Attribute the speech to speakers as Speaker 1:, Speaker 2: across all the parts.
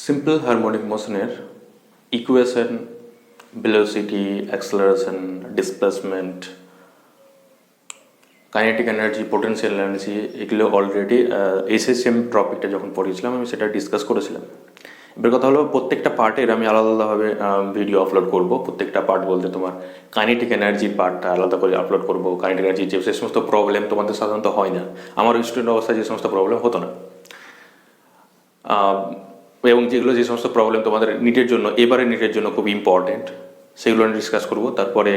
Speaker 1: Simple harmonic মোশনের equation, velocity, acceleration, displacement, kinetic energy, potential energy, এগুলো already SSM টপিকটা যখন পড়িয়েছিলাম আমি সেটা ডিসকাস করেছিলাম। এবার কথা হলো প্রত্যেকটা পার্টের আমি আলাদা আলাদাভাবে ভিডিও আপলোড করব। প্রত্যেকটা পার্ট বলতে তোমার কাইনেটিক এনার্জির পার্টটা আলাদা করে আপলোড করব। কাইনেটিক এনার্জির যে সমস্ত প্রবলেম তোমাদের সাধারণত হয় না, আমার স্টুডেন্ট অবস্থায় যে সমস্ত প্রবলেম হতো না, এবং যে সমস্ত প্রবলেম তোমাদের নিটের জন্য, এবারে নিটের জন্য খুব ইম্পর্টেন্ট, সেগুলো আমি ডিসকাস করবো। তারপরে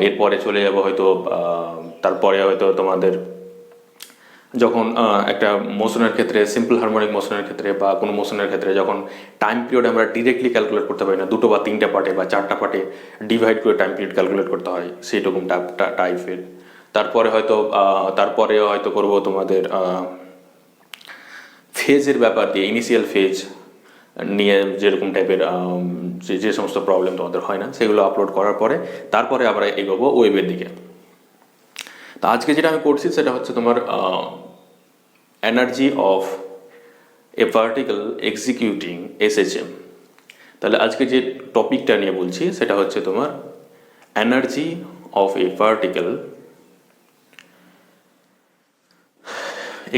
Speaker 1: এরপরে চলে যাবো হয়তো তারপরে হয়তো তোমাদের যখন একটা মোশনের ক্ষেত্রে, সিম্পল হারমোনিক মোশনের ক্ষেত্রে বা কোনো মোশনের ক্ষেত্রে যখন টাইম পিরিয়ড আমরা ডিরেক্টলি ক্যালকুলেট করতে পারি না, দুটো বা তিনটা পার্টে বা চারটা পার্টে ডিভাইড করে টাইম পিরিয়ড ক্যালকুলেট করতে হয়, সেইরকম টাইপের। তারপরে হয়তো করবো তোমাদের ফেজের ব্যাপার দিয়ে, ইনিশিয়াল ফেজ নিয়ে যেরকম টাইপের যে সমস্ত প্রবলেম তোমাদের হয় না, সেগুলো আপলোড করার পরে তারপরে আমরা এগোবো ওয়েবের দিকে। তা আজকে যেটা আমি করছি সেটা হচ্ছে তোমার energy of a particle executing SHM. তাহলে আজকে যে টপিকটা নিয়ে বলছি সেটা হচ্ছে তোমার energy of a particle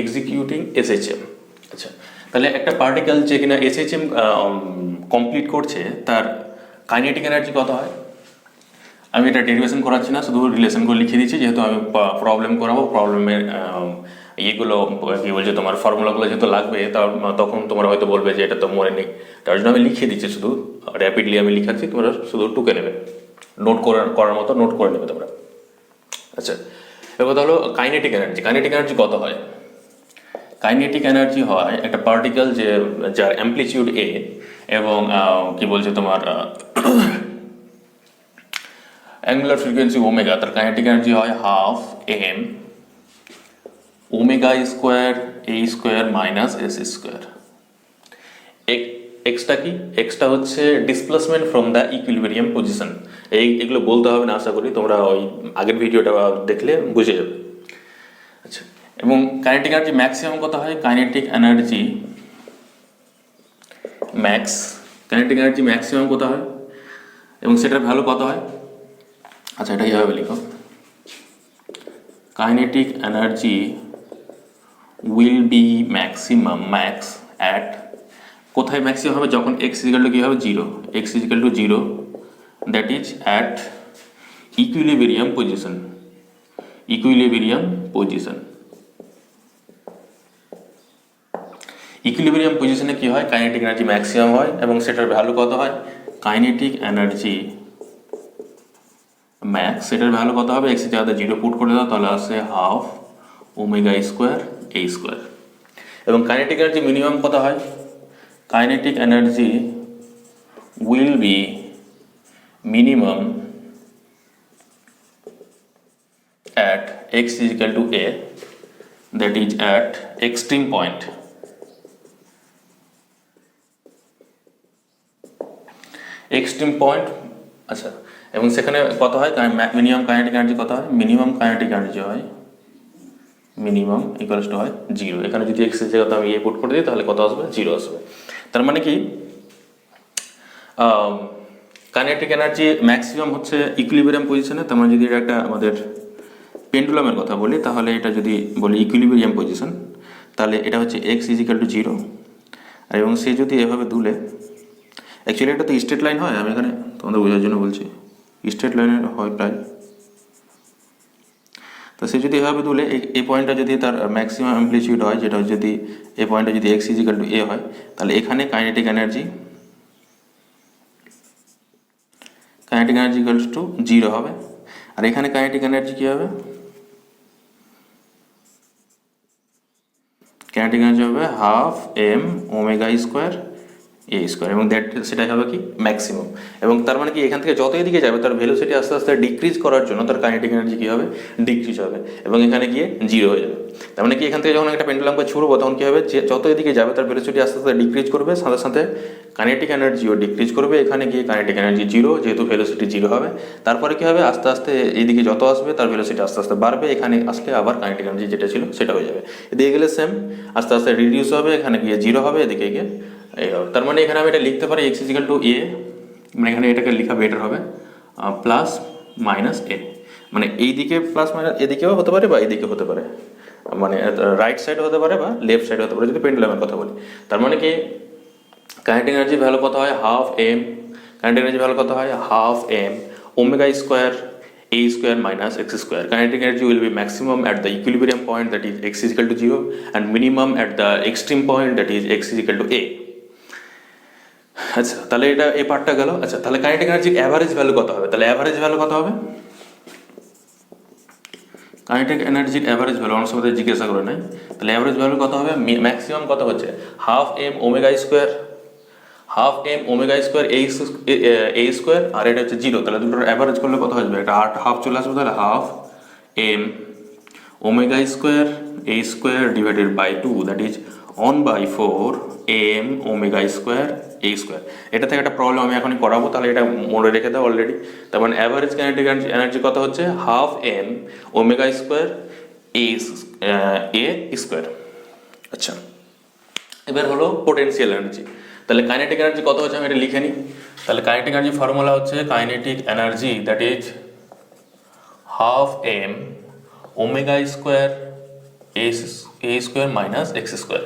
Speaker 1: executing SHM. আচ্ছা, তাহলে একটা পার্টিকেল যে কিনা এসএচএম কমপ্লিট করছে তার কাইনেটিক এনার্জি কত হয়? আমি এটা ডেরিভেশন করাচ্ছি না, শুধু রিলেশনগুলো লিখে দিচ্ছি, যেহেতু আমি প্রবলেম করাবো। প্রবলেমের ইয়েগুলো কী বলছে তোমার ফর্মুলাগুলো যেহেতু লাগবে, তখন তোমরা হয়তো বলবে যে এটা তো মনে নেই, তার জন্য আমি লিখে দিচ্ছি, শুধু র্যাপিডলি আমি লিখাচ্ছি, তোমরা শুধু টুকে নেবে, নোট করার মতো নোট করে নেবে তোমরা। আচ্ছা, এবার কথা হলো কাইনেটিক এনার্জি। কাইনেটিক এনার্জি কত হয়? কাইনেটিক এনার্জি হয় একটা পার্টিকেল যার অ্যাম্পলিটিউড এ এবং কি বলছে তোমার অ্যাঙ্গুলার ফ্রিকোয়েন্সি ওমেগা, তার কাইনেটিক এনার্জি হয় half M omega square a square minus s square. এক্সটা কি? এক্সটা হচ্ছে displacement from the equilibrium position. এগুলো বলতে হবে না, আশা করি তোমরা ওই আগের ভিডিওটা দেখলে বুঝে যাবে। আচ্ছা, এবং কাইনেটিক এনার্জি ম্যাক্সিমাম কত হয়? কাইনেটিক এনার্জি ম্যাক্সিমাম কত হয় এবং সেটার ভ্যালু কত হয়? আচ্ছা, এটা এইভাবে লিখো, kinetic energy will be maximum, max at, কোথায় ম্যাক্সিমাম হবে? যখন এক্স ইজিক্যাল টু কী হবে? Zero. X is equal to zero, that is at equilibrium position. Equilibrium পজিশনে কী হয়? কাইনেটিক এনার্জি ম্যাক্সিমাম হয় এবং সেটার ভ্যালু কত হয়? কাইনেটিক এনার্জি ম্যাক্স, সেটার ভ্যালু কত হবে? এক্সের জায়গাতে জিরো পুট করে দাও, তাহলে আসে half omega square a square. এবং কাইনেটিক এনার্জি মিনিমাম কত হয়? Kinetic energy will B minimum at x is equal to a, that is at extreme point. আচ্ছা, এবং সেখানে কত হয়? মিনিমাম কাইনেটিক এনার্জি কত হয়? মিনিমাম কাইনেটিক এনার্জি হয় মিনিমাম ইকুয়ালস টু হয় জিরো। এখানে যদি এক্স এর জায়গাতে আমি এ পুট করে দিই তাহলে কত আসবে? জিরো আসবে। তার মানে কি কাইনেটিক এনার্জি ম্যাক্সিমাম হচ্ছে ইকুইলিব্রিয়াম পজিশনে। তার মানে যদি এটা একটা আমাদের পেন্ডুলামের কথা বলি, তাহলে এটা যদি বলি ইকুইলিব্রিয়াম পজিশন, তাহলে এটা হচ্ছে এক্স ইজিক্যাল টু জিরো। এবং সে যদি এভাবে দুলে, অ্যাকচুয়ালি এটা তো স্ট্রেট লাইন হয়, আমি এখানে তোমাদের বোঝার জন্য বলছি, স্ট্রেট লাইনের হয় প্রায়। তো সে যদি এভাবে দুলে, এই পয়েন্টটা যদি তার ম্যাক্সিমাম অ্যাম্পলিটিউড হয়, যেটা যদি এই পয়েন্টটা যদি এক্স ইজিক্যাল টু এ হয়, তাহলে এখানে kinetic energy equals to zero হবে। আর এখানে কাইনেটিক এনার্জি কী হবে? কাইনেটিক এনার্জি হবে half M omega square a square, এবং সেটাই হবে কি? ম্যাক্সিমাম। এবং তার মানে কি এখান থেকে যত এদিকে যাবে তার ভেলোসিটি আস্তে আস্তে ডিক্রিজ করার জন্য তার কাইনেটিক এনার্জি কী হবে? ডিক্রিজ হবে এবং এখানে গিয়ে জিরো হয়ে যাবে। তার মানে কি এখান থেকে যখন একটা পেন্ডুলামকে ছুড়বো তখন কী হবে? যে যত এদিকে যাবে তার ভেলোসিটি আস্তে আস্তে ডিক্রিজ করবে, সাথে সাথে কাইনেটিক এনার্জিও ডিক্রিজ করবে। এখানে গিয়ে কাইনেটিক এনার্জি জিরো, যেহেতু ভেলোসিটি জিরো হবে। তারপরে কী হবে? আস্তে আস্তে এইদিকে যত আসবে তার ভেলোসিটি আস্তে আস্তে বাড়বে, এখানে আসলে আবার কাইনেটিক এনার্জি যেটা ছিল সেটা হয়ে যাবে। এদিকে গেলে সেম, আস্তে আস্তে রিডিউস হবে, এখানে গিয়ে জিরো হবে, এদিকে গিয়ে এই হবে। তার মানে এখানে আমি এটা লিখতে পারি x ইজিক্যাল টু এ, মানে এখানে এটাকে লেখা বেটার হবে প্লাস মাইনাস এ, মানে এই দিকে প্লাস মাইনাস এদিকেও হতে পারে বা এদিকে হতে পারে, মানে রাইট সাইড হতে পারে বা লেফট সাইড হতে পারে যদি পেন্ডুলামের কথা বলি। তার মানে কি কাইনেটিক এনার্জি ভ্যালু কত হয় half m, kinetic energy value কত হয় half M omega square a square minus x square. Kinetic energy will be maximum at the equilibrium point, that is x is equal to 0, and minimum at the extreme point, that is x is equal to a. আচ্ছা তাহলে এটা এই পার্টটা গেল। আচ্ছা তাহলে kinetic এনার্জির average value কত হবে? তাহলে অ্যাভারেজ ভ্যালু কত হবে? কাইনেটিক এনার্জির অ্যাভারেজ ভ্যালু অনেক সময় জিজ্ঞাসা করে নাই, তাহলে অ্যাভারেজ ভ্যালু কত হবে? ম্যাক্সিমাম কত হচ্ছে half M omega square, half M omega square a square, আর এটা হচ্ছে 0, তাহলে দুটোর অ্যাভারেজ করলে কত আসবে? এটা হাফ চলে আসবে, তাহলে half M omega square a square divided by 2, that is 1/4 m omega square a square. এটা থেকে একটা প্রবলেম আমি এখনই করাবো, তাহলে এটা মনে রেখে দাও অলরেডি। তার মানে অ্যাভারেজ কাইনেটিক এনার্জি কত হচ্ছে half M omega square a square. আচ্ছা এবার হলো পোটেনশিয়াল এনার্জি। তাহলে কাইনেটিক এনার্জি কত হচ্ছে আমি এটা লিখে নিই। তাহলে কাইনেটিক এনার্জি ফর্মুলা হচ্ছে kinetic energy that is half M omega square a square minus x square.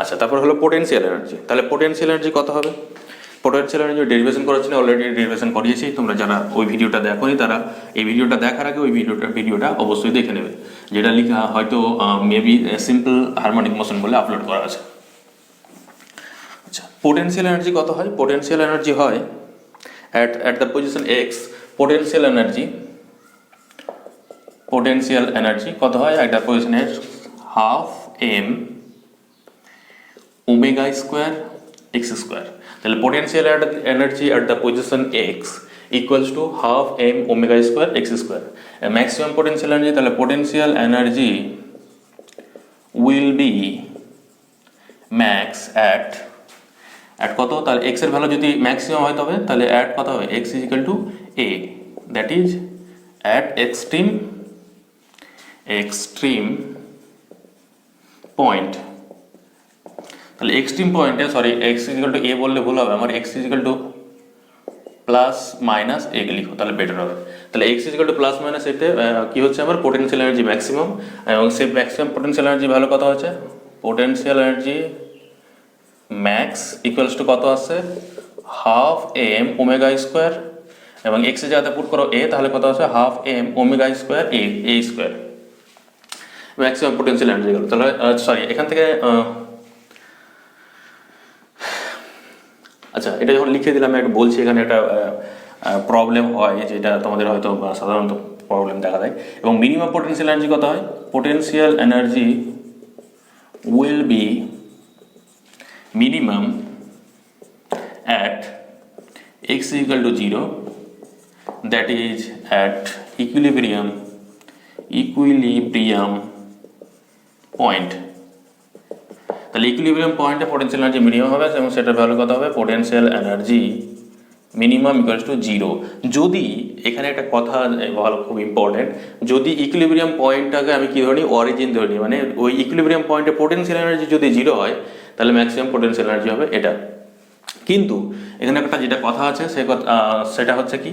Speaker 1: আচ্ছা তারপর হলো পোটেনশিয়াল এনার্জি। তাহলে পোটেনশিয়াল এনার্জি কত হবে? পোটেনশিয়াল এনার্জি ডেরিভেশন করাচ্ছি না, অলরেডি ডেরিভেশন করিয়েছি। তোমরা যারা ওই ভিডিওটা দেখোনি তারা এই ভিডিওটা দেখার আগে ওই ভিডিওটা অবশ্যই দেখে নেবে, যেটা লেখা হয়তো মেবি সিম্পল হারমোনিক মোশন বলে আপলোড করা আছে। আচ্ছা পোটেনশিয়াল এনার্জি কত হয়? পোটেনশিয়াল এনার্জি হয় at the position x, potential energy কত হয় at the position x half M omega square x square. তাহলে potential energy at the position x equals to half M omega square x square. Maximum potential energy, তাহলে potential energy will be max at কত? তাহলে x এর value যদি maximum হয় তবে তাহলে at কত হবে? x is equal to a, that is at extreme point. তাহলে এক্সট্রিম পয়েন্টে sorry x is equal to a বললে ভুল হবে, আমার x is equal to plus minus a লিখো তাহলে বেটার হবে। তাহলে x is equal to plus minus এতে কি হচ্ছে আমার পোটেনশিয়াল এনার্জি ম্যাক্সিমাম, এবং সেই ম্যাক্সিমাম পোটেনশিয়াল এনার্জি ভ্যালু কত হচ্ছে? Potential energy max equals to কত আছে? হাফ এম ওমেগা স্কোয়ার, এবং এক্স এর জায়গাতে পুট করো এ, তাহলে কত আছে? Half M omega square a square. Maximum potential energy গেল। তাহলে সরি এখান থেকে আচ্ছা এটা যখন লিখে দিলাম একটা বলছি, এখানে একটা প্রবলেম হয় যেটা তোমাদের হয়তো সাধারণত প্রবলেম দেখা দেয়। এবং মিনিমাম পোটেনশিয়াল এনার্জি কত হয়? Potential energy will B minimum at x equal to 0, that is at equilibrium point। তাহলে ইকুইলিব্রিয়াম পয়েন্টে পোটেনশিয়াল এনার্জি মিনিমাম হবে, এবং সেটার ভ্যালু কত হবে? Potential energy minimum equals two 0। যদি এখানে একটা কথা ভালো খুব ইম্পর্টেন্ট, যদি ইকুইলিব্রিয়াম পয়েন্টটাকে আমি কি ধরি? অরিজিন ধরি, মানে ওই ইকুইলিব্রিয়াম পয়েন্টে পোটেনশিয়াল এনার্জি যদি 0 হয় তাহলে ম্যাক্সিমাম পোটেনশিয়াল এনার্জি হবে এটা। কিন্তু এখানে একটা যেটা কথা আছে সেটা হচ্ছে কি,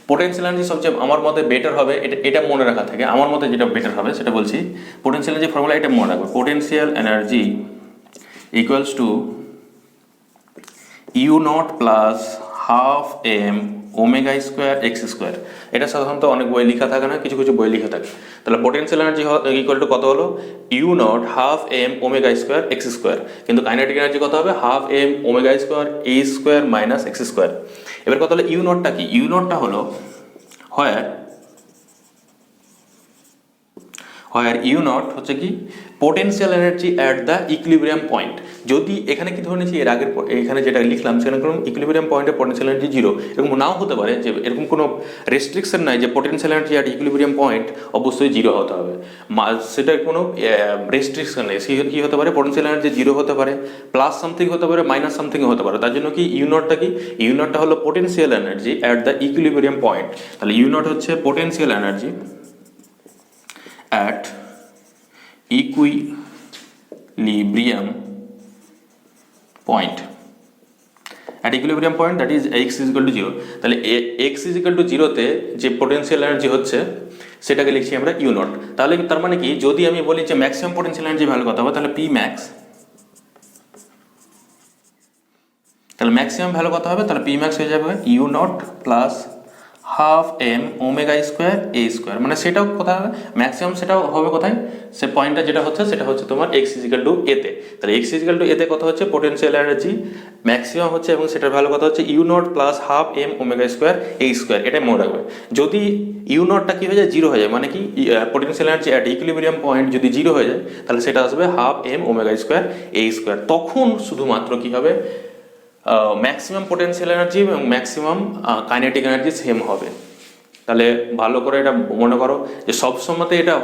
Speaker 1: পোটেনশিয়াল এনার্জি সবচেয়ে আমার মতে বেটার হবে, এটা মনে রাখা থেকে আমার মতে যেটা বেটার হবে সেটা বলছি। পোটেনশিয়াল এনার্জি ফর্মুলা এটা মনে রাখবে, potential energy equals to you not plus half M omega square x square. এটা সাধারণত অনেক বই লেখা থাকে না, কিছু কিছু বই লেখা থাকে। তাহলে পোটেনশিয়াল এনার্জি ইকুয়াল টু কত হলো? U naught half M omega square x square. কিন্তু কাইনেটিক এনার্জি কত হবে? Half M omega square a square minus x square. এবার কত হলো? ইউ নটটা কি? ইউ নটটা হলো হোয়ার ইউ নট হচ্ছে কি potential energy at the equilibrium point. যদি এখানে কি ধরে নিয়েছি এর আগের এখানে যেটা লিখলাম সেখানে কোনো ইকুইলিব্রিয়াম পয়েন্টে পোটেনশিয়াল এনার্জি 0, এরকম নাও হতে পারে, যে এরকম কোনো রেস্ট্রিকশন নাই যে potential energy at equilibrium point অবশ্যই 0 হতে হবে, সেটার কোনো রেস্ট্রিকশন নেই। কী হতে পারে? পোটেনশিয়াল এনার্জি 0 হতে পারে, প্লাস সামথিং হতে পারে, মাইনাস সামথিংও হতে পারে। তার জন্য কি ইউ নটটা কি? ইউ নটটা হলো potential energy at the equilibrium point. তাহলে ইউ নট হচ্ছে potential energy at equilibrium point at equilibrium point that is x is equal two zero. তাহলে এক্স ইজ ইকুয়াল টু জিরোতে যে পোটেনশিয়াল এনার্জি হচ্ছে সেটাকে লিখছি আমরা ইউ নট। তাহলে তার মানে কি, যদি আমি বলি যে ম্যাক্সিমাম পোটেনশিয়াল এনার্জি ভ্যালু কত হবে, তাহলে পি ম্যাক্স, তাহলে ম্যাক্সিমাম ভ্যালু কত হবে, তাহলে পি ম্যাক্স হয়ে যাবে u not plus half M omega square a square. মানে সেটাও কোথায় হবে, ম্যাক্সিমাম সেটাও হবে কোথায়, সে পয়েন্টটা যেটা হচ্ছে সেটা হচ্ছে তোমার এক্স ইজিক্যাল টু এতে। তাহলে এক্স ইজিক্যাল টু এতে কত হচ্ছে পোটেনশিয়াল এনার্জি ম্যাক্সিমাম হচ্ছে, এবং সেটার ভ্যালু কত হচ্ছে u not plus half M omega square a square. এটাই মনে রাখবে। যদি ইউ নটটা কী হয়ে যায়, জিরো হয়ে যায়, মানে কি potential energy at equilibrium point যদি জিরো হয়ে যায়, তাহলে সেটা আসবে half M omega square a square. তখন শুধুমাত্র কী হবে, ম্যাক্সিমাম পোটেনশিয়াল এনার্জি এবং ম্যাক্সিমাম কাইনেটিক এনার্জি সেম হবে। তাহলে ভালো করে এটা মনে করো যে সবসময়তে এটা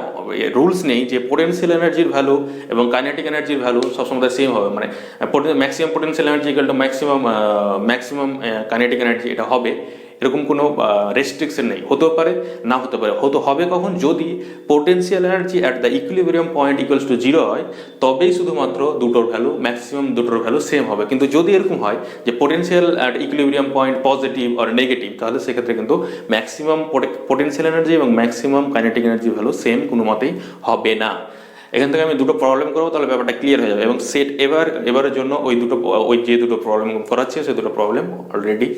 Speaker 1: রুলস নেই যে পোটেনশিয়াল এনার্জির ভ্যালু এবং কাইনেটিক এনার্জির ভ্যালু সবসময় সেম হবে, মানে maximum potential energy equal two maximum kinetic energy এটা হবে, এরকম কোনো রেস্ট্রিকশন নেই। হতেও পারে, না হতে পারে। হবে কখন, যদি potential energy at the equilibrium point equals to zero হয়, তবেই শুধুমাত্র দুটোর ভ্যালু ম্যাক্সিমাম দুটোর ভ্যালু সেম হবে। কিন্তু যদি এরকম হয় যে potential at equilibrium point positive আর নেগেটিভ, তাহলে সেক্ষেত্রে কিন্তু ম্যাক্সিমাম পোটেনশিয়াল এনার্জি এবং maximum kinetic energy value same কোনো মতেই হবে না। এখান থেকে আমি দুটো প্রবলেম করবো, তাহলে ব্যাপারটা ক্লিয়ার হয়ে যাবে। এবং এবারের জন্য ওই যে দুটো প্রবলেম করাচ্ছি, সেই দুটো প্রবলেম অলরেডি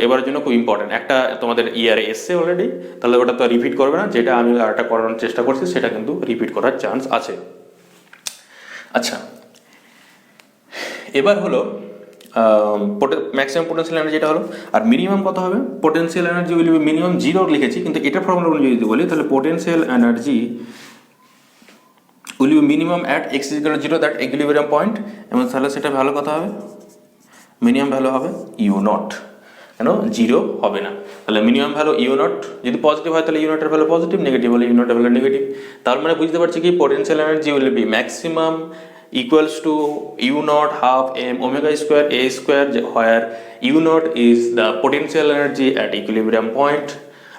Speaker 1: এবারের জন্য খুব ইম্পর্টেন্ট। একটা তোমাদের ইয়ারে এসছে অলরেডি, তাহলে ওটা তো রিপিট করবে না। যেটা আমি আরেকটা করানোর চেষ্টা করছি সেটা কিন্তু রিপিট করার চান্স আছে। আচ্ছা, এবার হলো ম্যাক্সিমাম পোটেনশিয়াল এনার্জি যেটা হলো, আর মিনিমাম কত হবে, potential energy will B minimum zero লিখেছি, কিন্তু এটা ফর্মুলা অনুযায়ী যদি বলি, তাহলে potential energy will B minimum at x is equal two zero that equilibrium point, এবং তাহলে সেটা ভ্যালু কত হবে, মিনিমাম ভ্যালু হবে ইউ নট, কেন জিরো হবে না। তাহলে মিনিমাম ভ্যালু ইউ নট, যদি পজিটিভ হয় তাহলে ইউ নটের ভ্যালু পজিটিভ, নেগেটিভ হলে ইউ নটের ভ্যালু নেগেটিভ। তার মানে বুঝতে পারছি কি, potential energy will be maximum equals to u naught half m omega square a square, where u naught is the potential energy at equilibrium point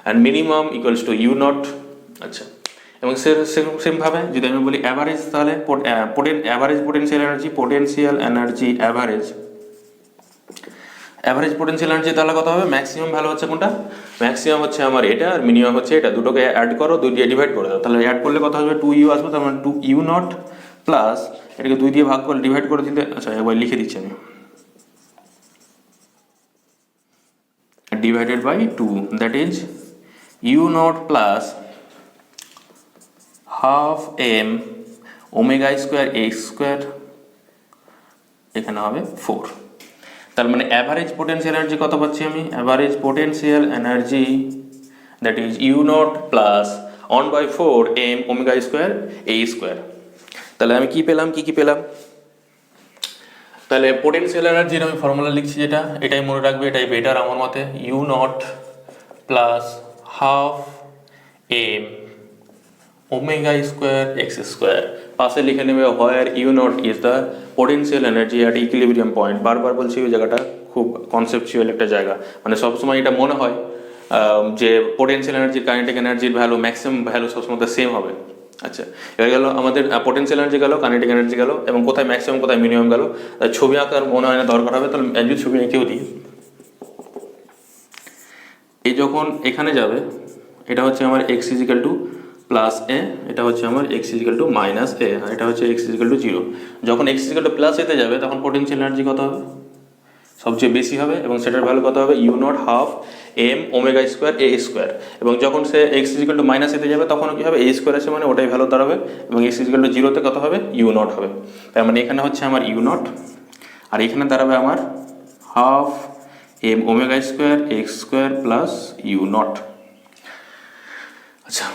Speaker 1: and minimum equals to u naught। আচ্ছা, এবং same ভাবে যদি আমি বলি average, তাহলে average potential energy average potential energy তাহলে কত হবে, ম্যাক্সিমাম ভ্যালু হচ্ছে কোনটা, ম্যাক্সিমাম হচ্ছে আমার এটা, আর মিনিমাম হচ্ছে এটা। দুটোকে অ্যাড করো, দুই দিয়ে ডিভাইড করে দাও, তাহলে অ্যাড করলে কত হবে, 2u আসবে। তার মানে 2u নট প্লাস এটাকে 2 দিয়ে ভাগ করে ডিভাইড করে দিতে, আচ্ছা একবার লিখে দিচ্ছি আমি, divided by 2, that is u naught plus half M omega square a square, এখানে হবে 4। তার মানে অ্যাভারেজ পোটেনশিয়াল এনার্জি কত পাচ্ছি আমি, average potential energy that is u not plus 1/4 m omega square a square. তাহলে আমি কি পেলাম, কি পেলাম, তাহলে পোটেনশিয়াল এনার্জির আমি ফর্মুলা লিখছি, যেটা এটাই মনে রাখবে, এটাই বেটার আমার মতে, u not plus half M omega square x square, পাশে লিখে নেবে where u naught is the potential energy at equilibrium point. বারবার বলছি, ওই জায়গাটা খুব কনসেপচুয়াল একটা জায়গা, মানে সবসময় এটা মনে হয় যে পোটেনশিয়াল এনার্জি কাইনেটিক এনার্জির ভ্যালু ম্যাক্সিমাম ভ্যালু সবসময় সেম হবে। আচ্ছা, এবার গেল আমাদের পোটেনশিয়াল এনার্জি গেল, কাইনেটিক এনার্জি গেল, এবং কোথায় ম্যাক্সিমাম কোথায় মিনিমাম গেল। ছবি আঁকার মনে হয় না দরকার হবে, তাহলে যদি ছবি এঁকেও দিই, এই যখন এখানে যাবে, এটা হচ্ছে আমার এক্স ইজিক্যাল টু প্লাস এ, এটা হচ্ছে আমার এক্স ইজিক্যাল টু মাইনাস এ, আর এটা হচ্ছে এক্স ইজিক্যাল টু জিরো। যখন এক্স ইজিক্যাল টু প্লাস এতে যাবে, তখন পোটেনশিয়াল এনার্জি কত হবে, সবচেয়ে বেশি হবে, এবং সেটার ভ্যালু কত হবে, u naught half M omega square a square. এবং যখন সে এক্স ইজিক্যাল টু মাইনাস এতে যাবে, তখন কী হবে, এ স্কোয়ার আছে, মানে ওটাই ভ্যালু দাঁড়াবে, এবং এক্স ইজিক্যাল টু জিরোতে কত হবে, ইউ নট হবে। তার মানে এখানে হচ্ছে আমার ইউ নট, আর এখানে দাঁড়াবে আমার half M omega square x square plus u naught. আচ্ছা,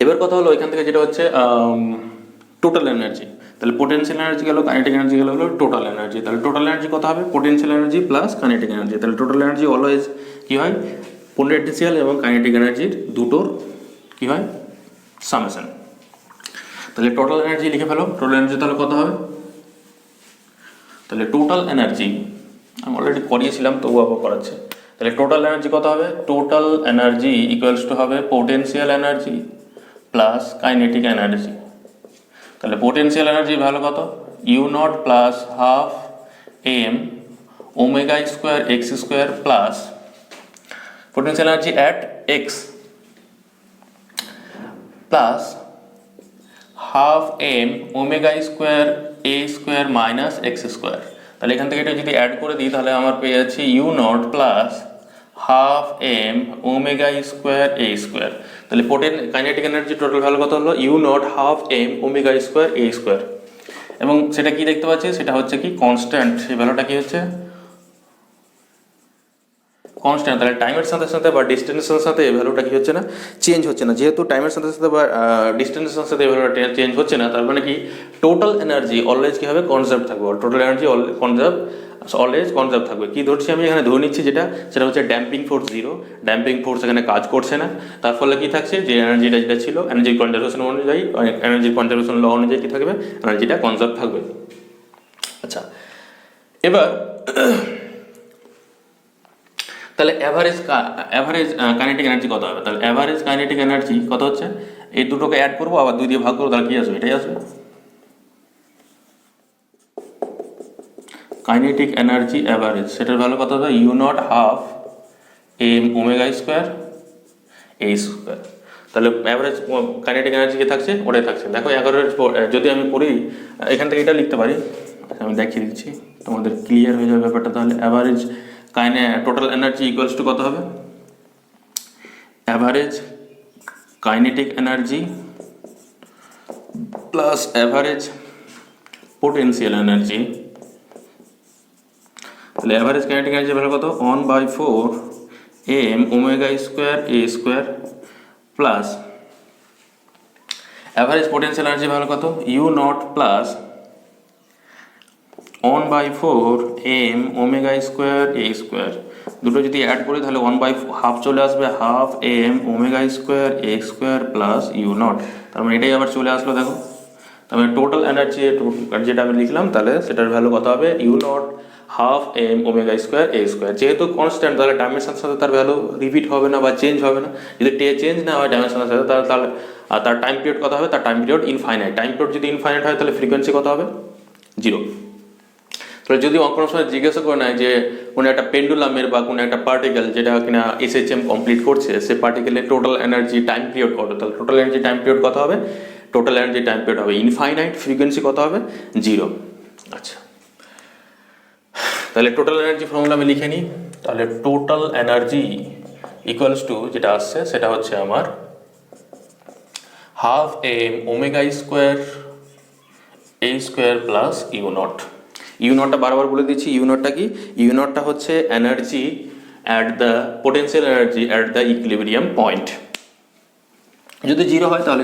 Speaker 1: এবার কথা হলো এখান থেকে যেটা হচ্ছে টোটাল এনার্জি। তাহলে পোটেনশিয়াল এনার্জি গেল, কাইনেটিক এনার্জি গেল, হলো টোটাল এনার্জি। তাহলে টোটাল এনার্জি কত হবে, potential energy plus kinetic energy. তাহলে টোটাল এনার্জি অলওয়েজ কী হয়, পোটেনশিয়াল এবং কাইনেটিক এনার্জির দুটোর কী হয়, সামেশন। তাহলে টোটাল এনার্জি লিখে ফেলো, টোটাল এনার্জি তাহলে কত হবে, তাহলে টোটাল এনার্জি আমি অলরেডি করিয়েছিলাম, তবু আবার করাচ্ছে। তাহলে টোটাল এনার্জি কত হবে, টোটাল এনার্জি ইকুয়ালস টু হবে potential energy plus kinetic energy. তাহলে পোটেনশিয়াল এনার্জির ভ্যালু কত, u not plus half M omega square x square plus potential energy at x plus half m omega square a square minus x square। তাহলে এখান থেকে এটা যদি add করে দিই তাহলে আমার পেয়ে যাচ্ছি you not plus half M omega square a square. তাহলে কাইনেটিক এনার্জি টোটাল ভ্যালু কত হলো, u naught half M omega square a square, এবং সেটা কি দেখতে পাচ্ছি, সেটা হচ্ছে কি কনস্ট্যান্ট, সেই ভ্যালুটা কি হচ্ছে কনস্ট্যান্ট। তাহলে টাইমের সাথে সাথে বা ডিস্টেন্সের সাথে এই ভ্যালুটা কি হচ্ছে না, চেঞ্জ হচ্ছে না। যেহেতু টাইমের সাথে সাথে বা ডিস্টেন্সের সাথে এই ভ্যালুটা চেঞ্জ হচ্ছে না, তার মানে কি টোটাল এনার্জি অলওয়েজ কী হবে, কনজার্ভ থাকবে। টোটাল এনার্জি অলওয়েজ কনজার্ভ থাকবে। কি ধরছি আমি এখানে ধরে নিচ্ছি যেটা, সেটা হচ্ছে damping force zero, damping force এখানে কাজ করছে না। তার ফলে কি থাকছে, যে এনার্জিটা যেটা ছিল এনার্জি কনজারভেশন অনুযায়ী, এনার্জি কনজারভেশন ল অনুযায়ী কি থাকবে, এনার্জিটা কনজার্ভ থাকবে। আচ্ছা, এবার তাহলে অ্যাভারেজ কাইনেটিক এনার্জি কত হবে, তাহলে অ্যাভারেজ কাইনেটিক এনার্জি কত হচ্ছে, এই দুটোকে অ্যাড করবো আবার 2 দিয়ে ভাগ করবো, তাহলে কি আসবে, এটাই আসবে কাইনেটিক এনার্জি অ্যাভারেজ। সেটার ভ্যালু কত হবে, u naught half M omega square a square. তাহলে অ্যাভারেজ কাইনেটিক এনার্জি কি থাকছে, ওটাই থাকছে। দেখো অ্যাভারেজ যদি আমি পড়ি এখান থেকে এটা লিখতে পারি, আমি দেখিয়ে দিচ্ছি তোমাদের ক্লিয়ার হয়ে যাবে ব্যাপারটা। তাহলে average total energy equals to কত হবে, average kinetic energy plus average potential energy. তাহলে অ্যাভারেজ কাইনেটিক এনার্জি ভ্যালু কত, 1/4 m omega square a square plus average potential energy value কত, u not plus 1/4 m omega square a square. দুটো যদি add করি তাহলে 1/2 চলে আসবে, half M omega square a square plus u naught. তার মানে এটাই আবার চলে আসলো। দেখো তার মানে টোটাল এনার্জি যেটা আমি লিখলাম, তাহলে সেটার ভ্যালু কত হবে, u naught half M omega square a square. যেহেতু কনস্ট্যান্ট, তাহলে টাইমের সাথে সাথে তার ভ্যালু রিপিট হবে না বা চেঞ্জ হবে না। যদি চেঞ্জ না হয় টাইমের সাথে সাথে, তাহলে তার টাইম পিরিয়ড কত হবে, তার time period infinite. Time period যদি ইনফাইনাইট হয় তাহলে ফ্রিকোয়েন্সি কত হবে, 0। তাহলে যদি কোনো সময় জিজ্ঞাসা করে নেয় যে কোনো একটা পেন্ডুলামের বা কোনো একটা পার্টিকেল যেটা কিনা এসএইচএম কমপ্লিট করছে, সে পার্টিকেলের টোটাল এনার্জি টাইম পিরিয়ড কত, তাহলে টোটাল এনার্জি টাইম পিরিয়ড কত হবে, টোটাল এনার্জি টাইম পিরিয়ড হবে ইনফাইনাইট, ফ্রিকোয়েন্সি কত হবে, 0। আচ্ছা, তাহলে টোটাল এনার্জি ফর্মুলা আমি লিখে নিই। তাহলে টোটাল এনার্জি ইকুয়ালস টু যেটা আসছে সেটা হচ্ছে আমার half M omega square a square plus u naught. U নটটা বারবার বলে দিচ্ছি, ইউ নটটা কি, ইউ নটটা হচ্ছে energy at the potential energy at the equilibrium point. যদি 0 হয় তাহলে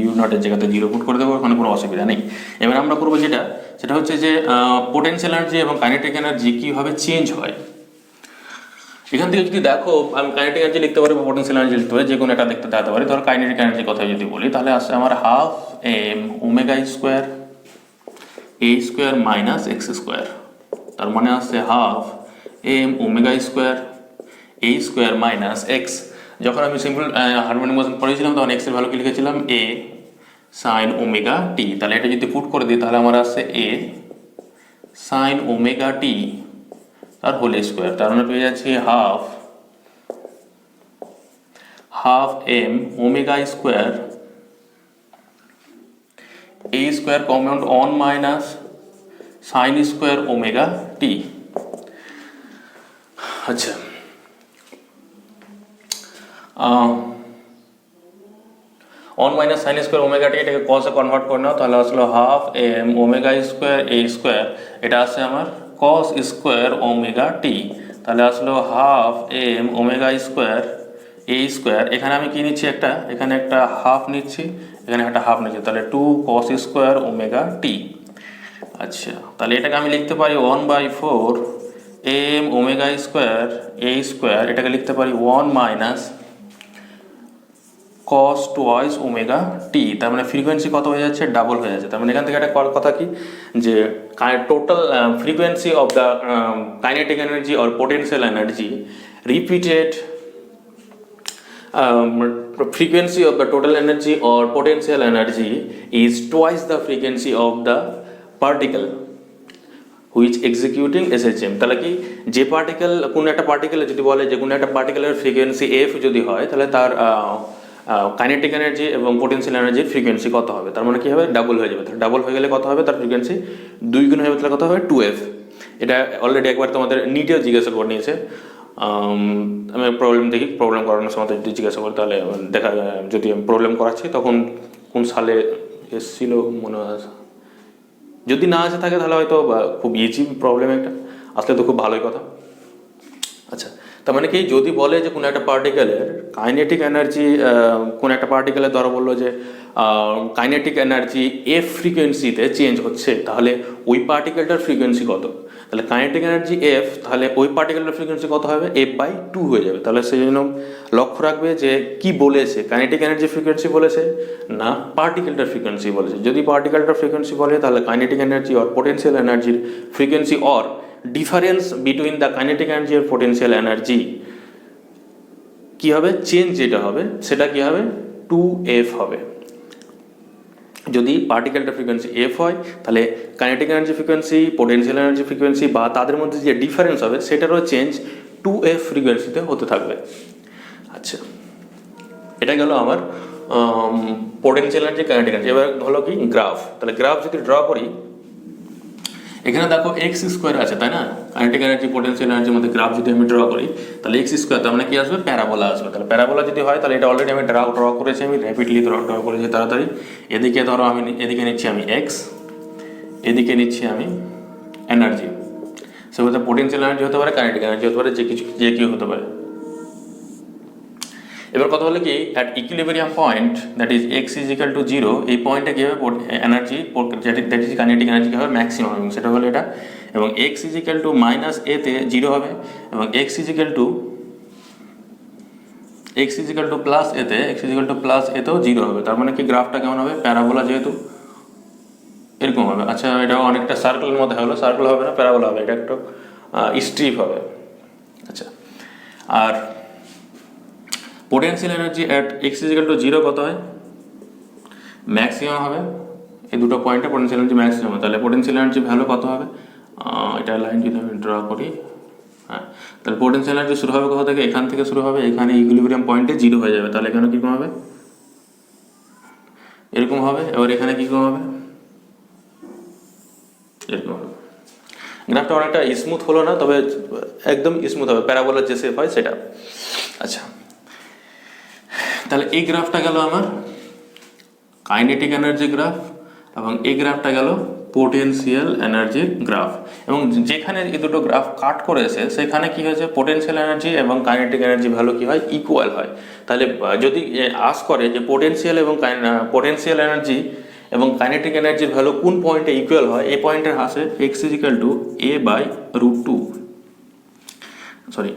Speaker 1: ইউ নটের জায়গাতে 0 পুট করে দেবো, ওখানে কোনো অসুবিধা নেই। এবার আমরা করবো সেটা হচ্ছে যে পোটেনশিয়াল এনার্জি এবং কাইনেটিক এনার্জি কীভাবে চেঞ্জ হয়। এখান থেকে যদি দেখো আমি কাইনেটিক এনার্জি লিখতে পারি বা পোটেনশিয়াল এনার্জি লিখতে পারি, যে কোনো একটা দেখতে পারি। ধরো কাইনেটিক এনার্জির কথা যদি বলি তাহলে আসছে আমার half M omega square a square minus x square. তার মানে আসছে half M omega square a square minus x. যখন আমি সিম্পল হারমোনিক মোশন পড়েছিলাম তখন এক্সের ভ্যালু কি লিখেছিলাম, এ সাইন ওমেগা টি। তাহলে এটা যদি পুট করে দিই তাহলে আমার আসছে এ সাইন ওমেগা টি তার হোল স্কোয়ার। তার মানে পেয়ে যাচ্ছি half M omega square a square compound 1 minus sine square omega t. আচ্ছা, 1 minus sine square omega t, এটাকে কসে কনভার্ট করে নাও, তাহলে আসলো half M omega square a square, এটা আসছে আমার কস স্কোয়ার ওমেগা টি। তাহলে আসলো half M omega square a square. এখানে আমি কি নিচ্ছি, এখানে একটা হাফ নিচ্ছি, এখানে একটা হাফ নিচ্ছি, তাহলে 2 কস স্কোয়ার ওমেগা টি। আচ্ছা, তাহলে এটাকে আমি লিখতে পারি 1/4 m omega square a square, এটাকে লিখতে পারি 1 minus cos twice omega t. তার মানে ফ্রিকোয়েন্সি কত হয়ে যাচ্ছে, ডাবল হয়ে যাচ্ছে। তার মানে এখান থেকে একটা কথা কি, যে total frequency of the kinetic energy or potential energy repeated frequency of the total energy or potential energy is twice the frequency of the particle which executing SHM. তাহলে কি যে পার্টিকেল, কোনো একটা পার্টিকেলে যদি বলে যে কোনো একটা পার্টিকেলের ফ্রিকোয়েন্সি এফ যদি হয়, তাহলে তার কাইনেটিক এনার্জি এবং পোটেনশিয়াল এনার্জির ফ্রিকোয়েন্সি কত হবে, তার মানে কী হবে, ডাবল হয়ে যাবে। তাহলে ডাবল হয়ে গেলে কত হবে, তার ফ্রিকোয়েন্সি 2 গুণ হয়ে যাবে, তাহলে কত হবে 2f। এটা অলরেডি একবার তোমাদের নিটেও জিজ্ঞাসা করে নিয়েছে। আমি প্রবলেম দেখি, প্রবলেম করানোর সময় যদি জিজ্ঞাসা করি তাহলে দেখা, যদি আমি প্রবলেম করাচ্ছি তখন কোন সালে এসেছিল মনে হয়, যদি না আসে থাকে তাহলে হয়তো খুব ইজি প্রবলেম একটা, আসলে তো খুব ভালোই কথা। আচ্ছা, তার মানে কি যদি বলে যে কোনো একটা পার্টিকেলের কাইনেটিক এনার্জি, কোনো একটা পার্টিকেলের ধরো বললো যে কাইনেটিক এনার্জি এফ ফ্রিকোয়েন্সিতে চেঞ্জ হচ্ছে, তাহলে ওই পার্টিকেলটার ফ্রিকোয়েন্সি কত, তাহলে কাইনেটিক এনার্জি এফ, তাহলে ওই পার্টিকেলটার ফ্রিকোয়েন্সি কত হবে, f/2 হয়ে যাবে। তাহলে সেই জন্য লক্ষ্য রাখবে যে কি বলেছে, কাইনেটিক এনার্জি ফ্রিকোয়েন্সি বলেছে না পার্টিকেলটার ফ্রিকোয়েন্সি বলেছে। যদি পার্টিকেলটার ফ্রিকোয়েন্সি বলে তাহলে কাইনেটিক এনার্জি অর পোটেনশিয়াল এনার্জির frequency or difference between the kinetic energy আর পোটেনশিয়াল এনার্জি কী হবে, চেঞ্জ যেটা হবে সেটা কী হবে, 2f হবে। যদি পার্টিকেলটা ফ্রিকোয়েন্সি এফ হয় তাহলে kinetic energy frequency, potential energy frequency বা তাদের মধ্যে যে ডিফারেন্স হবে সেটারও চেঞ্জ 2f ফ্রিকোয়েন্সিতে হতে থাকবে। আচ্ছা, এটা গেল আমার পোটেনশিয়াল এনার্জি, কাইনেটিক এনার্জি। এবার হলো কি গ্রাফ। তাহলে গ্রাফ যদি ড্র করি, এখানে দেখো এক্স স্কোয়ার আছে তাই না, কাইনেটিক এনার্জি পোটেনশিয়াল এনার্জির মধ্যে গ্রাফ যদি আমি ড্র করি তাহলে এক্স স্কোয়ার, তার মানে কি আসবে, প্যারাবোলা আসবে। তাহলে প্যারাবোলা যদি হয় তাহলে এটা অলরেডি আমি ড্র করেছি, আমি র্যাপিডলি ড্র করেছি তাড়াতাড়ি। এদিকে ধরো আমি এদিকে নিচ্ছি আমি এক্স, এদিকে নিচ্ছি আমি এনার্জি। সেক্ষেত্রে পোটেনশিয়াল এনার্জি হতে পারে, কাইনেটিক এনার্জি হতে পারে, যে কেউ হতে পারে। এবার কথা হলো কি at equilibrium point that is x is equal to 0, এই পয়েন্টে কী হবে energy, that is kinetic energy কী হবে ম্যাক্সিমাম, এবং সেটা হলো এটা। এবং x is equal to -a তে 0 হবে, এবং x is equal to plus a তে প্লাস a তেও 0 হবে। তার মানে কি গ্রাফটা কেমন হবে, প্যারাবোলা যেহেতু এরকম হবে। আচ্ছা, এটাও অনেকটা সার্কেলের মধ্যে হলো, সার্কেল হবে না, প্যারাবোলা হবে, এটা একটু স্ট্রিপ হবে। আচ্ছা, আর potential energy at x is equal to 0 কত হয়, ম্যাক্সিমাম হবে। এই দুটো পয়েন্টে পোটেনশিয়াল এনার্জি ম্যাক্সিমাম হবে, তাহলে পোটেনশিয়াল এনার্জি ভ্যালু কত হবে, এটা লাইন যদি আমি ড্র করি, হ্যাঁ, তাহলে পোটেনশিয়াল এনার্জি শুরু হবে কোথা থেকে, এখান থেকে শুরু হবে, এখানে ইকুইলিব্রিয়াম পয়েন্টে 0 হয়ে যাবে। তাহলে এখানে কীরকম হবে, এরকম হবে। এবার এখানে কীরকম হবে, এরকম হবে। গ্রাফটা অনেকটা স্মুথ হলো না, তবে একদম স্মুথ হবে, প্যারাবোলার যে শেপ হয় সেটা। আচ্ছা, তাহলে এই গ্রাফটা গেল আমার কাইনেটিক এনার্জি গ্রাফ, এবং এই গ্রাফটা গেল পোটেনশিয়াল এনার্জির গ্রাফ। এবং যেখানে এই দুটো গ্রাফ কাট করেছে সেখানে কি হয়েছে, পোটেনশিয়াল এনার্জি এবং কাইনেটিক এনার্জি ভ্যালু কি হয়, ইকুয়াল হয়। তাহলে যদি আস করে যে পোটেনশিয়াল এনার্জি এবং কাইনেটিক এনার্জির ভ্যালু কোন পয়েন্টে ইকুয়াল হয়, এই পয়েন্টের আসে x is equal to a/√2, sorry,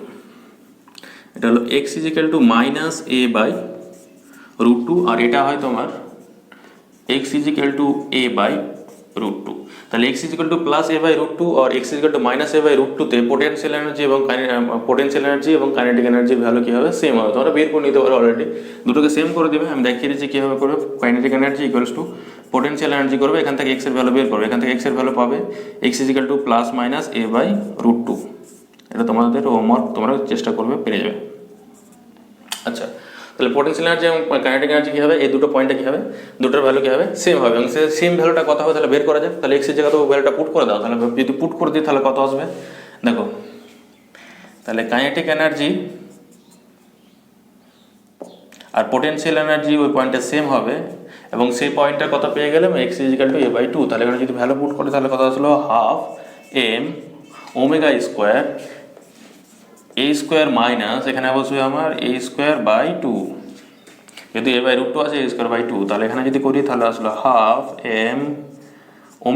Speaker 1: এটা হলো x is equal to -a/√2, আর এটা হয় তোমার x is equal to a/√2। তাহলে x is equal to plus a/√2 আর x is equal to -a/√2 তে পোটেনশিয়াল এনার্জি এবং কাইনেটিক এনার্জির ভ্যালু কী হবে, সেম হবে। তোমরা বের করে নিতে পারো, অলরেডি দুটোকে সেম করে দেবে। আমি দেখিয়ে দিচ্ছি কীভাবে করবে। Kinetic energy equals two potential energy করবে, এখান থেকে এক্স এর ভ্যালু বের করবে, এখান থেকে এক্স এর ভ্যালু পাবে x is equal to plus minus a/√2। এটা তোমাদের হোমওয়ার্ক, তোমরা চেষ্টা করবে, পেরে যাবে। আচ্ছা, তাহলে পোটেনশিয়াল এনার্জি এবং কাইনেটিক এনার্জি কী হবে, এই দুটো পয়েন্টে কী হবে, দুটোর ভ্যালু কী হবে, সেম হবে। এবং সেম ভ্যালুটা কত হবে তাহলে বের করা যায়। তাহলে এক্সের জায়গায় তো ভ্যালুটা পুট করে দাও, তাহলে যদি পুট করে দিই তাহলে কত আসবে দেখো। তাহলে কাইনেটিক এনার্জি আর পোটেনশিয়াল এনার্জি ওই পয়েন্টে সেম হবে, এবং সেই পয়েন্টটা কত পেয়ে গেলাম, x is equal two a/2। তাহলে এখানে যদি ভ্যালু পুট করে তাহলে কত আসলো, 12m ω² a² মাইনাস, এখানে অবশ্যই আমার a²/2, যেহেতু a/√2 আছে, a²/2। তাহলে এখানে যদি করি তাহলে আসলো 12m ω²,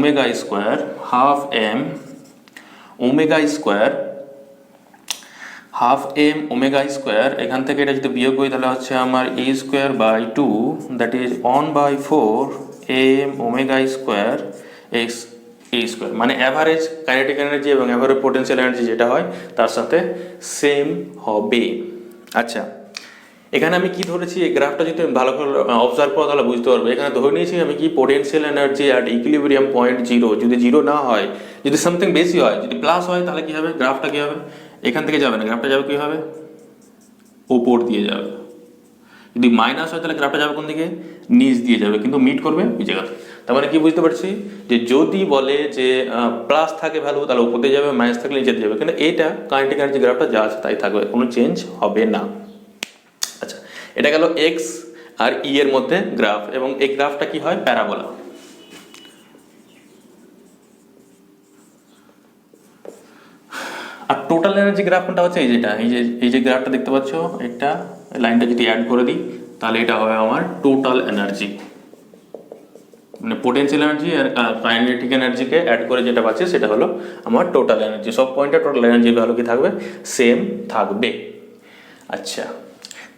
Speaker 1: এখান থেকে এটা যদি বিয়োগ করি তাহলে হচ্ছে আমার a²/2, that is 1/4m ω² a², মানে অ্যাভারেজ কাইনেটিক এনার্জি এবং অ্যাভারেজ পোটেনশিয়াল এনার্জি যেটা হয় তার সাথে সেম হবে। আচ্ছা, এখানে আমি কি ধরেছি, এই গ্রাফটা যদি আমি ভালো করে অবজার্ভ করো তাহলে বুঝতে পারবো। এখানে ধরে নিয়েছি আমি কি, potential energy at equilibrium point zero, যদি জিরো না হয়, যদি সামথিং বেশি হয়, যদি প্লাস হয়, তাহলে কি হবে, গ্রাফটা কি হবে, এখান থেকে যাবে না, গ্রাফটা যাবে কি হবে, ওপর দিয়ে যাবে। যদি মাইনাস হয় তাহলে গ্রাফটা যাবে কোন দিকে, নিচ দিয়ে যাবে, কিন্তু মিট করবে ওই জায়গাতে। তার মানে কি বুঝতে পারছি, যে যদি বলে যে প্লাস থাকে ভ্যালু তাহলে উপর দিয়ে যাবে, মাইনাস থাকলে নিচে দিয়ে যাবে, কিন্তু এইটা কাইনেটিক এনার্জি গ্রাফটা যা আছে তাই থাকবে, কোনো চেঞ্জ হবে না। আচ্ছা, এটা গেল এক্স আর ই এর মধ্যে গ্রাফ, এবং এই গ্রাফটা কি হয়, প্যারাবোলা। আর টোটাল এনার্জি গ্রাফ কোনটা হচ্ছে, এই যেটা, এই যে গ্রাফটা দেখতে পাচ্ছ, এটা লাইনটা যদি অ্যাড করে দিই তাহলে এটা হবে আমার টোটাল এনার্জি, মানে পোটেনশিয়াল এনার্জি আর কাইনেটিক এনার্জিকে অ্যাড করে যেটা পাচ্ছে সেটা হলো আমার টোটাল এনার্জি। সব পয়েন্টে টোটাল এনার্জির ভ্যালু কি থাকবে, সেম থাকবে। আচ্ছা,